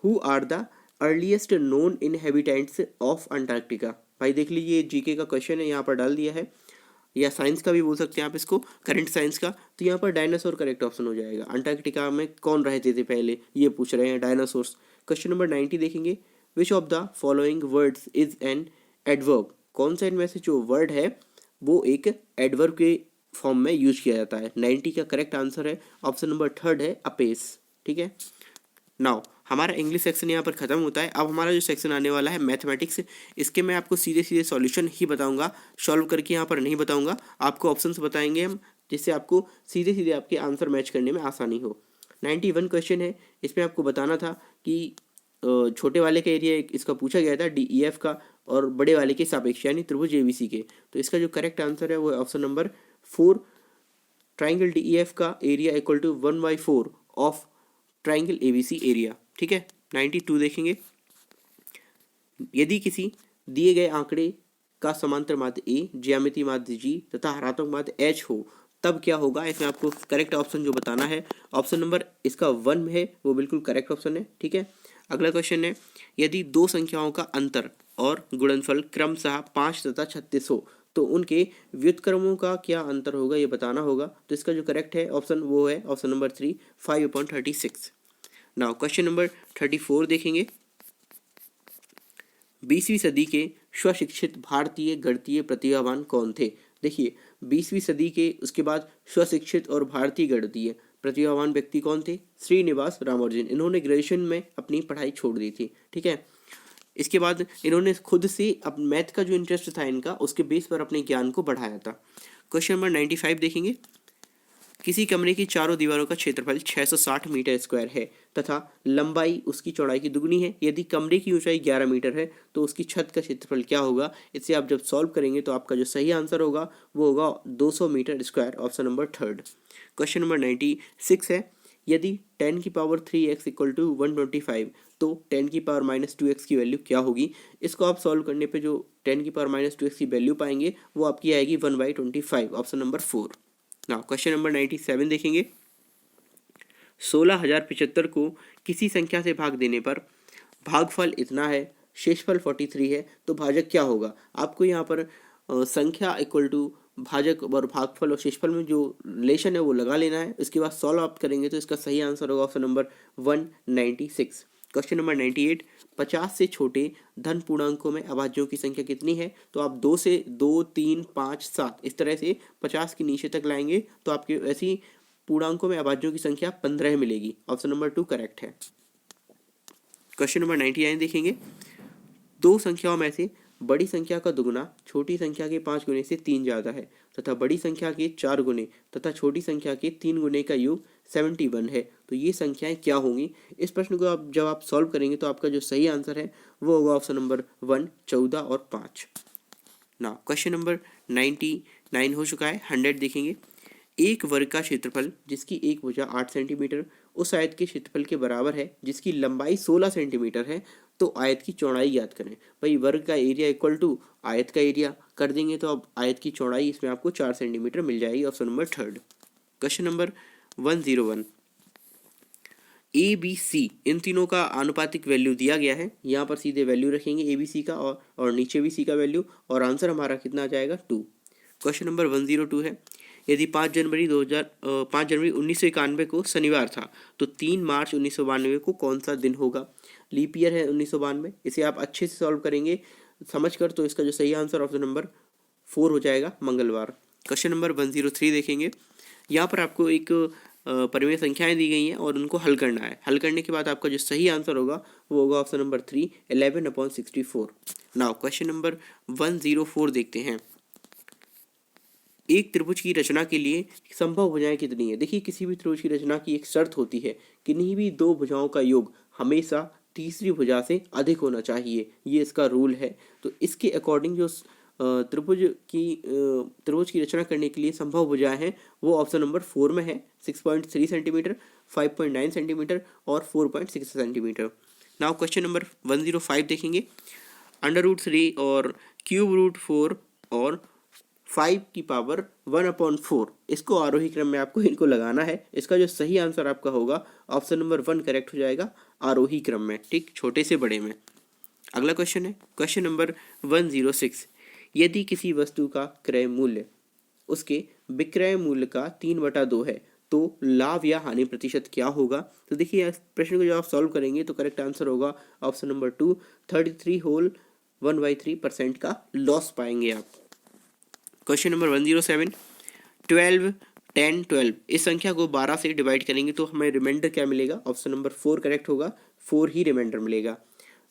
who are the earliest known inhabitants of Antarctica. भाई देख लीजिए जीके का क्वेश्चन है, यहाँ पर डाल दिया है, या साइंस का भी बोल सकते हैं आप इसको, करंट साइंस का। तो यहाँ पर डायनासोर करेक्ट ऑप्शन हो जाएगा। अंटार्कटिका में कौन रहते थे पहले, ये पूछ रहे हैं, डायनासोर्स। क्वेश्चन नंबर 90 देखेंगे, which of the following words is an adverb. कौन सा इनमें से जो वर्ड है वो एक एडवर्ब के फॉर्म में यूज किया जाता है। 90 का करेक्ट आंसर है ऑप्शन नंबर थर्ड है अपेस। ठीक है, नाउ हमारा इंग्लिश सेक्शन यहाँ पर खत्म होता है। अब हमारा जो सेक्शन आने वाला है मैथमेटिक्स, इसके मैं आपको सीधे सीधे सॉल्यूशन ही बताऊंगा, सॉल्व करके यहाँ पर नहीं बताऊंगा, आपको ऑप्शंस बताएंगे हम, जिससे आपको सीधे सीधे आपके आंसर मैच करने में आसानी हो। 91 क्वेश्चन है, इसमें आपको बताना था कि छोटे वाले का एरिया इसका पूछा गया था DEF का, और बड़े वाले के सापेक्ष यानी त्रिभुज ABC के। तो इसका जो करेक्ट आंसर है वो है ऑप्शन नंबर 4, ट्राइंगल DEF का area equal to 1/4 of triangle ABC area. ठीक है, 92 देखेंगे, यदि किसी दिए गए आंकड़े का समांतर माध्य A, ज्यामितीय माध्य G तथा हरात्मक माध्य H हो तब क्या होगा। इसमें आपको करेक्ट ऑप्शन जो बताना है, ऑप्शन नंबर इसका 1 है वो बिल्कुल करेक्ट ऑप्शन है। ठीक है, अगला क्वेश्चन है, यदि दो संख्याओं का अंतर और गुणनफल क्रमशः 5 तथा 36 हो तो उनके व्युत्क्रमों का क्या अंतर होगा, ये बताना होगा। तो इसका जो करेक्ट है ऑप्शन वो है option number 3 5/36। Now question number 34 देखेंगे, 20वीं सदी के स्वशिक्षित भारतीय गणितीय प्रतिभावान कौन थे। देखिए 20वीं सदी के उसके बाद स्वशिक्षित और भारतीय गणितीय प्रतिभावान व्यक्ति कौन थे, श्रीनिवास रामानुजन। इन्होंने ग्रेजुएशन में अपनी पढ़ाई छोड़ दी थी। ठीक है, इसके बाद इन्होंने खुद से अब मैथ का जो इंटरेस्ट था इनका, उसके बेस पर अपने ज्ञान को बढ़ाया था। क्वेश्चन नंबर 95 देखेंगे, किसी कमरे की चारों दीवारों का क्षेत्रफल 660 मीटर स्क्वायर है तथा लंबाई उसकी चौड़ाई की दुगनी है। यदि कमरे की ऊंचाई 11 मीटर है तो उसकी छत का क्षेत्रफल क्या होगा। इसे आप जब सॉल्व करेंगे तो आपका जो सही आंसर होगा वो होगा 200 metre square, option number third. Question number 96 है, यदि 10⁻³ इक्वल टू 125 तो 10⁻⁻2x की वैल्यू क्या होगी। इसको आप सॉल्व करने पे जो 10⁻⁻2x की वैल्यू पाएंगे वो आपकी आएगी 1/25, option number 4। Now question number 97 देखेंगे, 16,075 को किसी संख्या से भाग देने पर भागफल इतना है, शेषफल 43 है, तो भाजक क्या होगा। आपको यहाँ पर संख्या इक्वल टू भाजक और भागफल और शेषफल में जो रिलेशन है वो लगा लेना है। इसके बाद सॉल्व आप करेंगे तो इसका सही आंसर होगा ऑप्शन नंबर 196। क्वेश्चन नंबर 98, 50 से छोटे धन पूर्णांकों में अभाज्यों की संख्या कितनी है। तो आप 2 से 2, 3, 5, 7 इस तरह से 50 के नीचे तक लाएंगे तो आपके ऐसी पूर्णांकों में अभाज्यों की संख्या 15 मिलेगी, ऑप्शन नंबर 2 करेक्ट है। क्वेश्चन नंबर 99 देखेंगे, दो संख्याओं में से बड़ी संख्या का दुगुना छोटी संख्या के 5 गुने से 3 ज़्यादा है तथा बड़ी संख्या के 4 गुने तथा छोटी संख्या के 3 गुने का योग 71 है, तो ये संख्याएं क्या होंगी। इस प्रश्न को आप जब आप सॉल्व करेंगे तो आपका जो सही आंसर है वो होगा ऑप्शन नंबर 1 14 और 5। ना क्वेश्चन नंबर 99 हो चुका है, 100 देखेंगे, एक वर्ग का क्षेत्रफल जिसकी एक भुजा 8 सेंटीमीटर उस आयत के क्षेत्रफल के बराबर है जिसकी लंबाई 16 सेंटीमीटर है, तो आयत की चौड़ाई याद करें। भाई वर्ग का एरिया इक्वल टू आयत का एरिया कर देंगे तो अब आयत की चौड़ाई इसमें आपको 4 सेंटीमीटर मिल जाएगी, option number 3। Question number 101, ABC इन तीनों का आनुपातिक वैल्यू दिया गया है। यहाँ पर सीधे वैल्यू रखेंगे ABC का और नीचे भी C का वैल्यू, और आंसर हमारा कितना आ जाएगा 2। क्वेश्चन नंबर 102 है, यदि 5 जनवरी 1991 को शनिवार था तो 3 मार्च 1992 को कौन सा दिन होगा? लीप ईयर है 1992। इसे आप अच्छे से सॉल्व करेंगे समझकर, तो इसका जो सही आंसर ऑप्शन नंबर 4 हो जाएगा, मंगलवार। क्वेश्चन नंबर 103 देखेंगे। यहाँ पर आपको एक परिमेय संख्याएं दी गई हैं और उनको हल करना है। हल करने के बाद आपका जो सही आंसर होगा वो होगा option number 3, 11/64। Now question number 104 देखते हैं। एक त्रिभुज की रचना के लिए संभव भुजाएं कितनी है? देखिए, किसी भी त्रिभुज की रचना की एक शर्त होती है, किन्हीं भी दो भुजाओं का योग हमेशा तीसरी भुजा से अधिक होना चाहिए, ये इसका रूल है। तो इसके अकॉर्डिंग जो त्रिभुज की रचना करने के लिए संभव भुजाएं हैं वो ऑप्शन नंबर 4 में है, 6.3 सेंटीमीटर, 5.9 सेंटीमीटर और 4.6 सेंटीमीटर। नाउ क्वेश्चन नंबर 105 देखेंगे। √3 और ³ और 5 की पावर 1/4, इसको आरोही क्रम में आपको इनको लगाना है। इसका जो सही आंसर आपका होगा ऑप्शन नंबर 1 करेक्ट हो जाएगा, आरोही क्रम में, ठीक, छोटे से बड़े में। अगला क्वेश्चन है क्वेश्चन नंबर 106। यदि किसी वस्तु का क्रय मूल्य उसके विक्रय मूल्य का 3/2 है तो लाभ या हानि प्रतिशत क्या होगा? तो देखिए, इस प्रश्न को जब आप सॉल्व करेंगे तो करेक्ट आंसर होगा ऑप्शन नंबर 2, 33/1/3% का लॉस पाएंगे आप। Question number 107। 12, 10, 12 इस संख्या को 12 से डिवाइड करेंगे तो हमें रिमाइंडर क्या मिलेगा? ऑप्शन नंबर 4 करेक्ट होगा, 4 ही रिमाइंडर मिलेगा।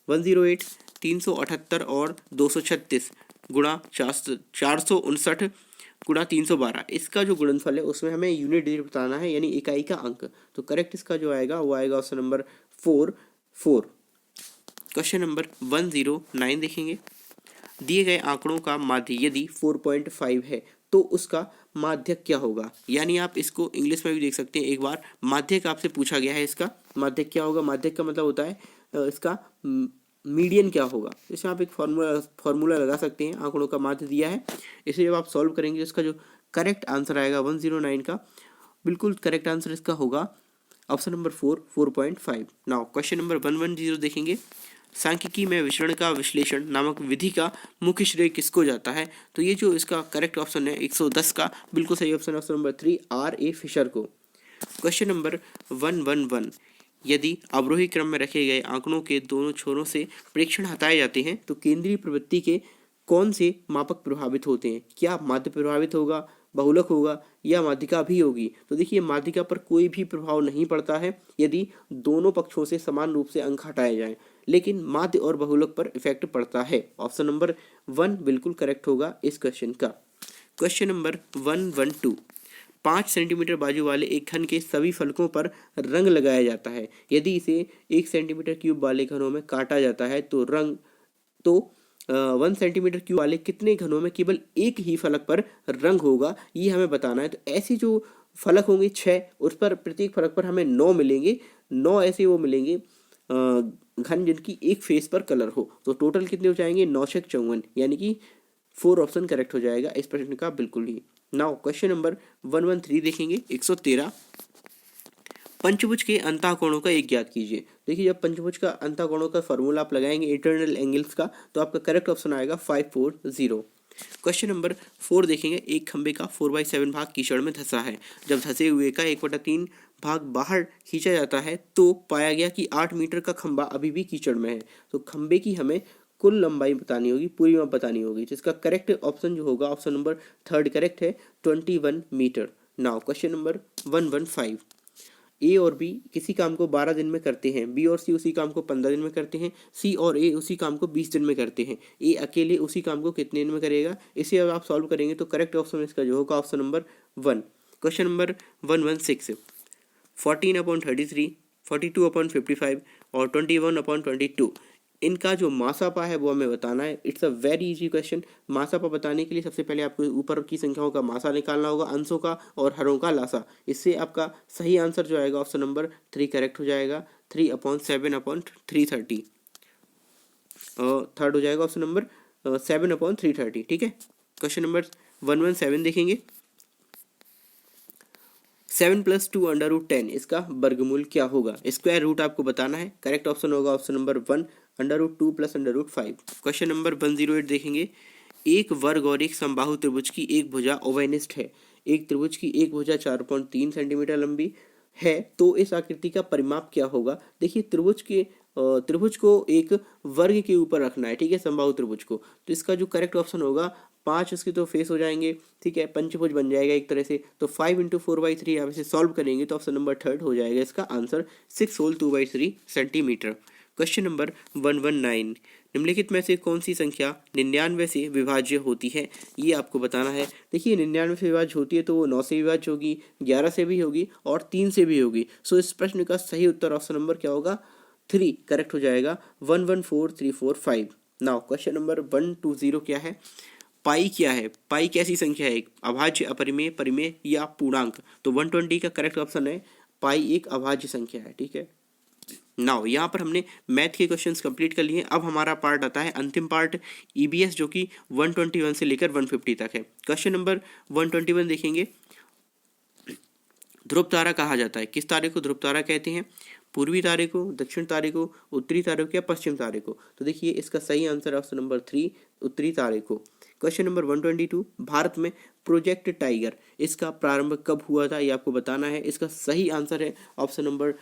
108, 378 और 236 गुणा 459 गुणा 312, इसका जो गुणनफल है उसमें हमें यूनिट डिजिट बताना है, यानी इकाई का अंक। तो करेक्ट इसका जो आएगा वो आएगा ऑप्शन नंबर 4, 4। क्वेश्चन नंबर 109 देखेंगे। दिए गए आंकड़ों का माध्य यदि 4.5 है तो उसका माध्यक क्या होगा? यानी आप इसको इंग्लिश में भी देख सकते हैं एक बार। माध्यक आपसे पूछा गया है, इसका माध्यक क्या होगा? माध्यक का मतलब होता है इसका मीडियन क्या होगा। इसमें आप एक फॉर्मूला लगा सकते हैं। आंकड़ों का माध्य दिया है, इसे जब आप सॉल्व करेंगे इसका जो करेक्ट आंसर आएगा 109 का, बिल्कुल करेक्ट आंसर इसका होगा option number 4, 4.5। Now question number 110 देखेंगे। सांख्यिकी में विचरण का विश्लेषण नामक विधि का मुख्य श्रेय किसको जाता है? तो ये जो इसका करेक्ट ऑप्शन है 110 का, बिल्कुल सही ऑप्शन नंबर 3, R.A. फिशर को। Question number 111। यदि अवरोही क्रम में रखे गए आंकड़ों के दोनों छोरों से प्रेक्षण हटाए जाते हैं तो केंद्रीय प्रवृत्ति के कौन से मापक प्रभावित होते हैं? क्या माध्य प्रभावित होगा, बहुलक होगा या माध्यिका भी होगी? तो देखिए, माध्यिका पर कोई भी प्रभाव नहीं पड़ता है यदि दोनों पक्षों से समान रूप से अंक हटाए जाएं, लेकिन माध्य और बहुलक पर इफेक्ट पड़ता है। ऑप्शन नंबर 1 बिल्कुल करेक्ट होगा इस क्वेश्चन का। Question number 112। 5 सेंटीमीटर बाजू वाले एक घन के सभी फलकों पर रंग लगाया जाता है। यदि इसे 1 सेंटीमीटर क्यूब वाले घनों में काटा जाता है तो 1 सेंटीमीटर क्यूब वाले कितने घनों में केवल एक ही फलक पर रंग होगा, ये हमें बताना है। तो ऐसे जो फलक होंगे 6, उस पर प्रत्येक फलक पर हमें 9 मिलेंगे। 9 ऐसे वो मिलेंगे घन जिनकी एक फेस पर कलर हो। तो टोटल कितने हो जाएंगे? 9×54, यानी कि 4 ऑप्शन करेक्ट हो जाएगा इस प्रश्न का बिल्कुल ही। नाउ क्वेश्चन नंबर 113 देखेंगे। 113। पंचभुज के अंतःकोणों का एक ज्ञात कीजिए। देखिए, जब पंचभुज का अंतःकोणों का फॉर्मूला आप लगाएंगे इंटरनल एंगल्स का, तो आपका करेक्ट ऑप्शन आएगा 540। क्वेश्चन नंबर 4 देखेंगे। एक खंबे का 4/7 भाग कीचड़ में धंसा है। जब धंसे हुए का 1/3 भाग बाहर खींचा जाता है तो पाया गया कि 8 मीटर का खंबा अभी भी कीचड़ में है। तो खंबे की हमें कुल लंबाई बतानी होगी, पूरी माप बतानी होगी, जिसका करेक्ट ऑप्शन जो होगा ऑप्शन नंबर 3 करेक्ट है, 21 मीटर। Now question number 115। ए और बी किसी काम को 12 दिन में करते हैं, बी और सी उसी काम को 15 दिन में करते हैं, सी और ए उसी काम को 20 दिन में करते हैं। ए अकेले उसी काम को कितने दिन में करेगा? इसे अब आप सॉल्व करेंगे तो करेक्ट ऑप्शन इसका जो होगा ऑप्शन नंबर 1। Question number 116। 14/33, 42/55 और 21/22 इनका जो मासापा है वो हमें बताना है। It's a very easy question. मासापा बताने के लिए सबसे पहले आपको ऊपर की संख्याओं का मासा निकालना होगा, अंशों का और हरों का लासा। इससे आपका सही आंसर जो आएगा ऑप्शन नंबर 3 करेक्ट हो जाएगा, 3/7/330। थर्ड हो जाएगा ऑप्शन नंबर 7/330। ठीक है। क्वेश्चन नंबर 117 देखेंगे। 7 + 2 √10 इसका वर्गमूल क्या होगा? स्क्वायर रूट आपको बताना है। करेक्ट ऑप्शन होगा ऑप्शन नंबर 1, √2 + √5। क्वेश्चन नंबर 108 देखेंगे। एक वर्ग और एक समबाहु त्रिभुज की एक भुजा ओवैनिस्ट है। एक त्रिभुज की एक भुजा 4.3 सेंटीमीटर लंबी है तो इस आकृति का परिमाप क्या होगा। देखिए त्रिभुज को एक वर्ग के ऊपर रखना है, ठीक है, समबाहु त्रिभुज को। तो इसका जो करेक्ट ऑप्शन होगा, 5 इसके तो फेस हो जाएंगे, ठीक है, पंचभुज बन जाएगा एक तरह से। तो 5 इंटू 4/3 आप इसे सॉल्व करेंगे तो ऑप्शन नंबर 3 हो जाएगा इसका answer 6 whole 2/3 centimetre. Question number 119, निम्नलिखित में से कौन सी संख्या 99 से विभाज्य होती है, ये आपको बताना है। देखिए 99 से विभाज्य होती है तो वो 9 से विभाज्य होगी, 11 से भी होगी और 3 से भी होगी। सो इस प्रश्न का सही उत्तर ऑप्शन नंबर क्या होगा, 3 करेक्ट हो जाएगा। 114345। नाउ क्वेश्चन नंबर 120 क्या है, पाई क्या है, पाई कैसी संख्या है, एक अभाज्य, अपरिमेय, परिमेय या पूर्णांक। तो 120 का करेक्ट ऑप्शन है पाई एक अभाज्य संख्या है, ठीक है। नाउ यहाँ पर हमने मैथ के क्वेश्चंस कंप्लीट कर लिए। अब हमारा पार्ट आता है अंतिम पार्ट ईबीएस, जो कि 121 से लेकर 150 तक है। क्वेश्चन नंबर 121 देखेंगे, ध्रुव तारा कहा जाता है, किस तारे को ध्रुव तारा कहते हैं, पूर्वी तारे को, दक्षिण तारे को, उत्तरी तारे को या पश्चिम तारे को। तो देखिए इसका सही आंसर ऑप्शन नंबर 3 उत्तरी तारे को। क्वेश्चन नंबर 122, भारत में प्रोजेक्ट टाइगर इसका प्रारंभ कब हुआ था, ये आपको बताना है। इसका सही आंसर है ऑप्शन नंबर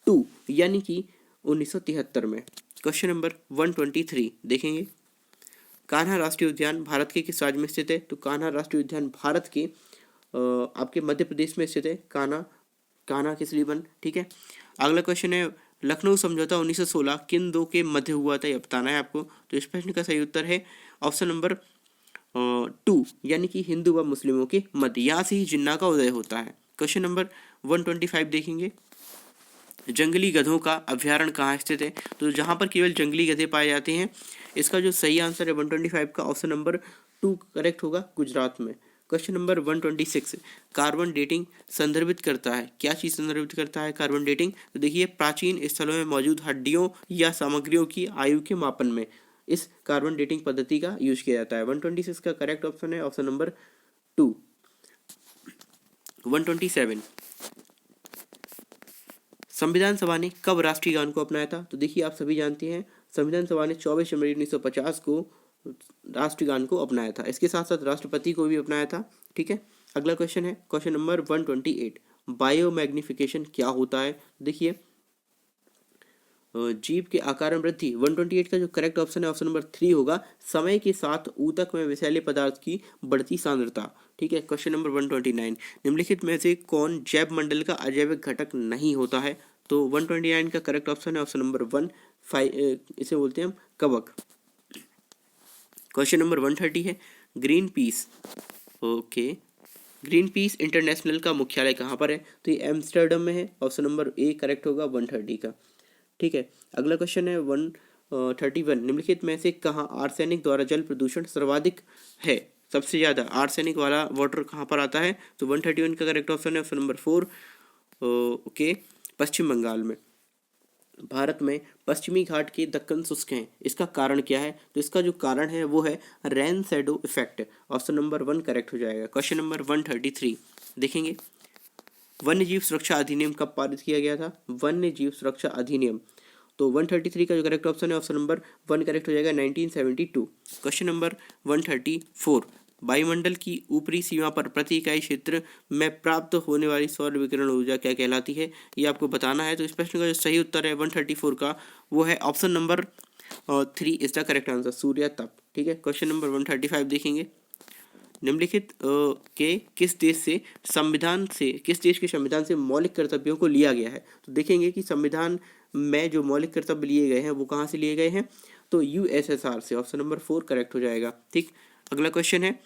2 यानी कि 1973 में। क्वेश्चन नंबर 123 देखेंगे, कान्हा राष्ट्रीय उद्यान भारत के किस राज्य में स्थित है। तो कान्हा राष्ट्रीय उद्यान भारत के आपके मध्य प्रदेश में स्थित है। कान्हा किसलिए बन, ठीक है। अगला क्वेश्चन है, लखनऊ समझौता 1916 किन दो के मध्य हुआ था, यह बताना है आपको। तो इस प्रश्न का सही उत्तर है ऑप्शन नंबर 2 यानी कि हिंदू व मुस्लिमों के मध्य, यहाँ से ही जिन्ना का उदय होता है। क्वेश्चन नंबर 125 देखेंगे, जंगली गधों का अभ्यारण्य कहाँ स्थित है। तो जहाँ पर केवल जंगली गधे पाए जाते हैं, इसका जो सही आंसर है 125 का ऑप्शन नंबर 2 करेक्ट होगा, गुजरात में। क्वेश्चन नंबर 126, कार्बन डेटिंग संदर्भित करता है, क्या चीज़ संदर्भित करता है कार्बन डेटिंग। तो देखिए प्राचीन स्थलों में मौजूद हड्डियों या सामग्रियों की आयु के मापन में इस कार्बन डेटिंग पद्धति का यूज किया जाता है। 126 का करेक्ट ऑप्शन है ऑप्शन नंबर 2। 127, संविधान सभा ने कब राष्ट्रीय गान को अपनाया था। तो देखिए आप सभी जानते हैं संविधान सभा ने 24 जनवरी 1950 को राष्ट्रीय गान को अपनाया था। इसके साथ साथ राष्ट्रपति को भी अपनाया था, ठीक है। अगला क्वेश्चन है क्वेश्चन नंबर 128, बायोमैग्निफिकेशन क्या होता है। देखिए जीव के आकार में वृद्धि। 128 का जो करेक्ट ऑप्शन है ऑप्शन नंबर 3 होगा, समय के साथ ऊतक में विषैले पदार्थ की बढ़ती सांद्रता, ठीक है। क्वेश्चन नंबर 129, निम्नलिखित में से कौन जैव मंडल का अजैविक घटक नहीं होता है। तो 129 का करेक्ट ऑप्शन है ऑप्शन नंबर 1 इसे बोलते हैं हम कवक। क्वेश्चन नंबर 130 है, green peas, okay, green peas international का मुख्यालय कहाँ पर है। तो ये एम्स्टर्डम में है, ऑप्शन नंबर ए करेक्ट होगा 130 का, ठीक है। अगला क्वेश्चन है 131, निम्नलिखित में से कहाँ आर्सेनिक द्वारा जल प्रदूषण सर्वाधिक है, सबसे ज़्यादा आर्सेनिक वाला वाटर कहाँ पर आता है। तो 131 का करेक्ट ऑप्शन है ऑप्शन नंबर 4 ओके, पश्चिम बंगाल में। भारत में पश्चिमी घाट के दक्कन शुष्क हैं, इसका कारण क्या है। तो इसका जो कारण है वो है rain shadow effect, option number 1 correct हो जाएगा। क्वेश्चन नंबर 133 देखेंगे, वन्य जीव सुरक्षा अधिनियम कब पारित किया गया था। वन्य जीव सुरक्षा अधिनियम, तो 133 का जो करेक्ट ऑप्शन है ऑप्शन नंबर 1 करेक्ट हो जाएगा 1972। क्वेश्चन नंबर 134, वायुमंडल की ऊपरी सीमा पर प्रति इकाई क्षेत्र में प्राप्त होने वाली सौर विकिरण ऊर्जा क्या कहलाती है, ये आपको बताना है। तो इस प्रश्न का जो सही उत्तर है 134 का वो है option number 3 is the correct answer, सूर्य तप, ठीक है। क्वेश्चन नंबर 135 देखेंगे, निम्नलिखित के किस देश के संविधान से मौलिक कर्तव्यों को लिया गया है। तो देखेंगे कि संविधान में जो मौलिक कर्तव्य लिए गए हैं वो कहाँ से लिए गए हैं। तो यूएसएसआर से, ऑप्शन नंबर 4 करेक्ट हो जाएगा, ठीक। अगला क्वेश्चन है,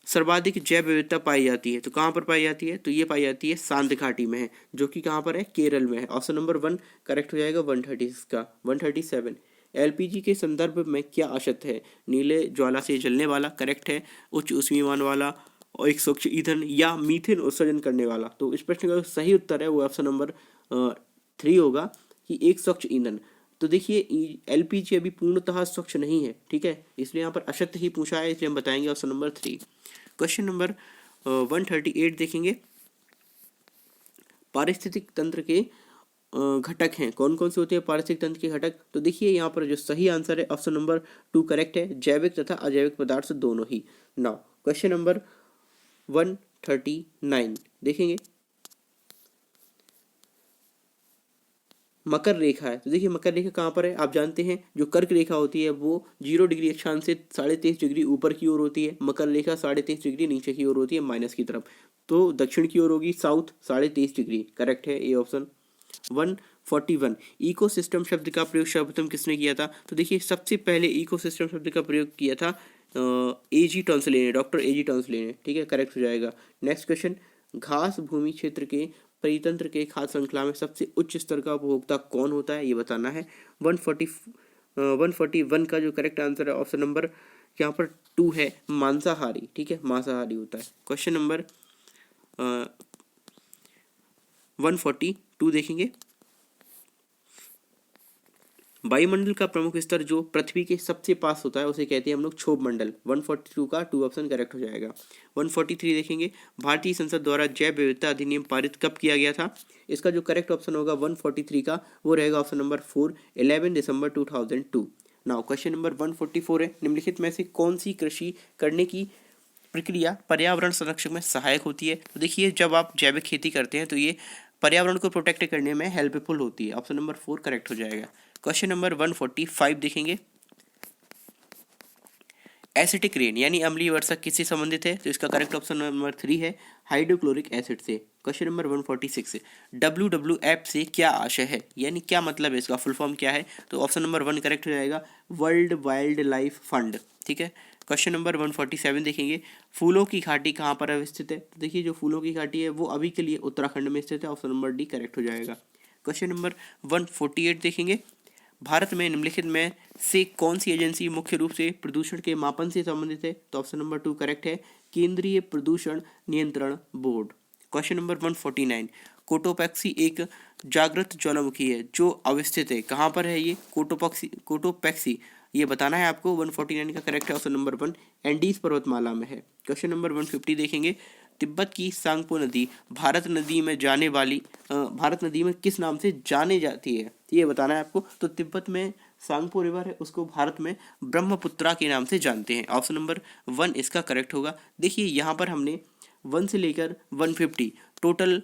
सर्वाधिक जैव विविधता पाई जाती है, तो कहाँ पर पाई जाती है। तो ये पाई जाती है सांत घाटी में है, जो कि कहाँ पर है, केरल में है, ऑप्शन नंबर 1 करेक्ट हो जाएगा 136 का। 137, एलपीजी के संदर्भ में क्या अशक्त है। नीले ज्वाला से जलने वाला, करेक्ट है। उच्च ऊष्मीयमान वाला और एक स्वच्छ ईंधन या मीथेन उत्सर्जन करने वाला। तो इस प्रश्न का सही उत्तर है वो ऑप्शन नंबर 3 होगा कि एक स्वच्छ ईंधन। तो देखिए एलपीजी अभी पूर्णतः स्वच्छ नहीं है, ठीक है, इसलिए यहाँ पर अशक्त ही पूछा है, इसलिए हम बताएंगे ऑप्शन नंबर 3। क्वेश्चन नंबर 138 देखेंगे, पारिस्थितिक तंत्र के घटक हैं, कौन कौन से होते हैं पारिस्थितिक तंत्र के घटक। तो देखिए यहाँ पर जो सही आंसर है ऑप्शन नंबर 2 करेक्ट है, जैविक तथा अजैविक पदार्थ दोनों ही। नाउ क्वेश्चन नंबर 39 देखेंगे। मकर रेखा है, तो देखिए मकर रेखा कहाँ पर है, आप जानते हैं जो कर्क रेखा होती है वो 0 डिग्री अक्षांश से 23.5 डिग्री ऊपर की ओर होती है, मकर रेखा 23.5 डिग्री नीचे की ओर होती है, माइनस की तरफ, तो दक्षिण की ओर होगी, साउथ 23.5 डिग्री, करेक्ट है ए ऑप्शन। 141 इकोसिस्टम शब्द का प्रयोग सर्वप्रथम किसने किया था, तो देखिए सबसे पहले इकोसिस्टम शब्द का प्रयोग किया था A.G. टॉन्सले ने, डॉक्टर A.G. टॉन्सले ने, ठीक है, करेक्ट हो जाएगा। नेक्स्ट क्वेश्चन, घास भूमि क्षेत्र के परितंत्र के खाद्य श्रृंखला में सबसे उच्च स्तर का उपभोक्ता कौन होता है, ये बताना है। 141 का जो करेक्ट आंसर है ऑप्शन नंबर यहाँ पर 2 है, मांसाहारी, ठीक है, मांसाहारी होता है। क्वेश्चन नंबर 142 देखेंगे, वायुमंडल का प्रमुख स्तर जो पृथ्वी के सबसे पास होता है उसे कहते हैं हम लोग क्षोभ मंडल। 142 का 2 ऑप्शन करेक्ट हो जाएगा। 143 देखेंगे, भारतीय संसद द्वारा जैव विविधता अधिनियम पारित कब किया गया था, इसका जो करेक्ट ऑप्शन होगा 143 का वो रहेगा ऑप्शन नंबर 4, 11 दिसंबर 2002। नाउ क्वेश्चन नंबर 144 है, निम्नलिखित में से कौन सी कृषि करने की प्रक्रिया पर्यावरण संरक्षण में सहायक होती है, तो देखिए जब आप जैविक खेती करते हैं तो ये पर्यावरण को प्रोटेक्ट करने में हेल्पफुल होती है, ऑप्शन नंबर 4 करेक्ट हो जाएगा। क्वेश्चन नंबर 145 देखेंगे, एसिटिक रेन यानी अम्लीय वर्षा किससे संबंधित है, तो इसका करेक्ट ऑप्शन नंबर 3 है, हाइड्रोक्लोरिक एसिड से। क्वेश्चन नंबर 146, WWF से क्या आशय है, यानी क्या मतलब है, इसका फुल फॉर्म क्या है, तो ऑप्शन नंबर 1 करेक्ट हो जाएगा, वर्ल्ड वाइल्ड लाइफ फंड, ठीक है। क्वेश्चन नंबर 147 देखेंगे, फूलों की घाटी कहाँ पर अवस्थित है, तो देखिए जो फूलों की घाटी है वो अभी के लिए उत्तराखंड में स्थित है, ऑप्शन नंबर डी करेक्ट हो जाएगा। क्वेश्चन नंबर 148 देखेंगे, भारत में निम्नलिखित में से कौन सी एजेंसी मुख्य रूप से प्रदूषण के मापन से संबंधित है, तो ऑप्शन नंबर 2 करेक्ट है, केंद्रीय प्रदूषण नियंत्रण बोर्ड। क्वेश्चन नंबर 149, कोटोपैक्सी एक जागृत ज्वालामुखी है जो अवस्थित है, कहाँ पर है ये, कोटोपैक्सी ये बताना है आपको। 149 का करेक्ट है ऑप्शन नंबर 1, एंडीज पर्वतमाला में है। क्वेश्चन नंबर 150 देखेंगे, तिब्बत की सांगपो नदी भारत नदी में किस नाम से जाने जाती है, ये बताना है आपको। तो तिब्बत में सांगपो रिवर है, उसको भारत में ब्रह्मपुत्रा के नाम से जानते हैं, ऑप्शन नंबर 1 इसका करेक्ट होगा। देखिए यहाँ पर हमने 1 से लेकर 150 टोटल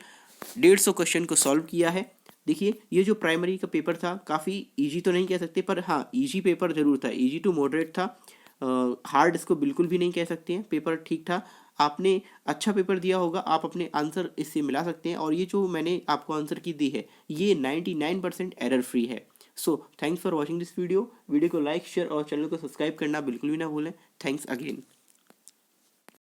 150 क्वेश्चन को सॉल्व किया है। देखिए ये जो प्राइमरी का पेपर था काफ़ी इजी तो नहीं कह सकते, पर हाँ इजी पेपर जरूर था, इजी टू मॉडरेट था, हार्ड इसको बिल्कुल भी नहीं कह सकते हैं, पेपर ठीक था। आपने अच्छा पेपर दिया होगा, आप अपने आंसर इससे मिला सकते हैं, और ये जो मैंने आपको आंसर की दी है ये 99% एरर फ्री है। So thanks for watching this video को लाइक शेयर और चैनल को सब्सक्राइब करना बिल्कुल भी ना भूलें। Thanks again.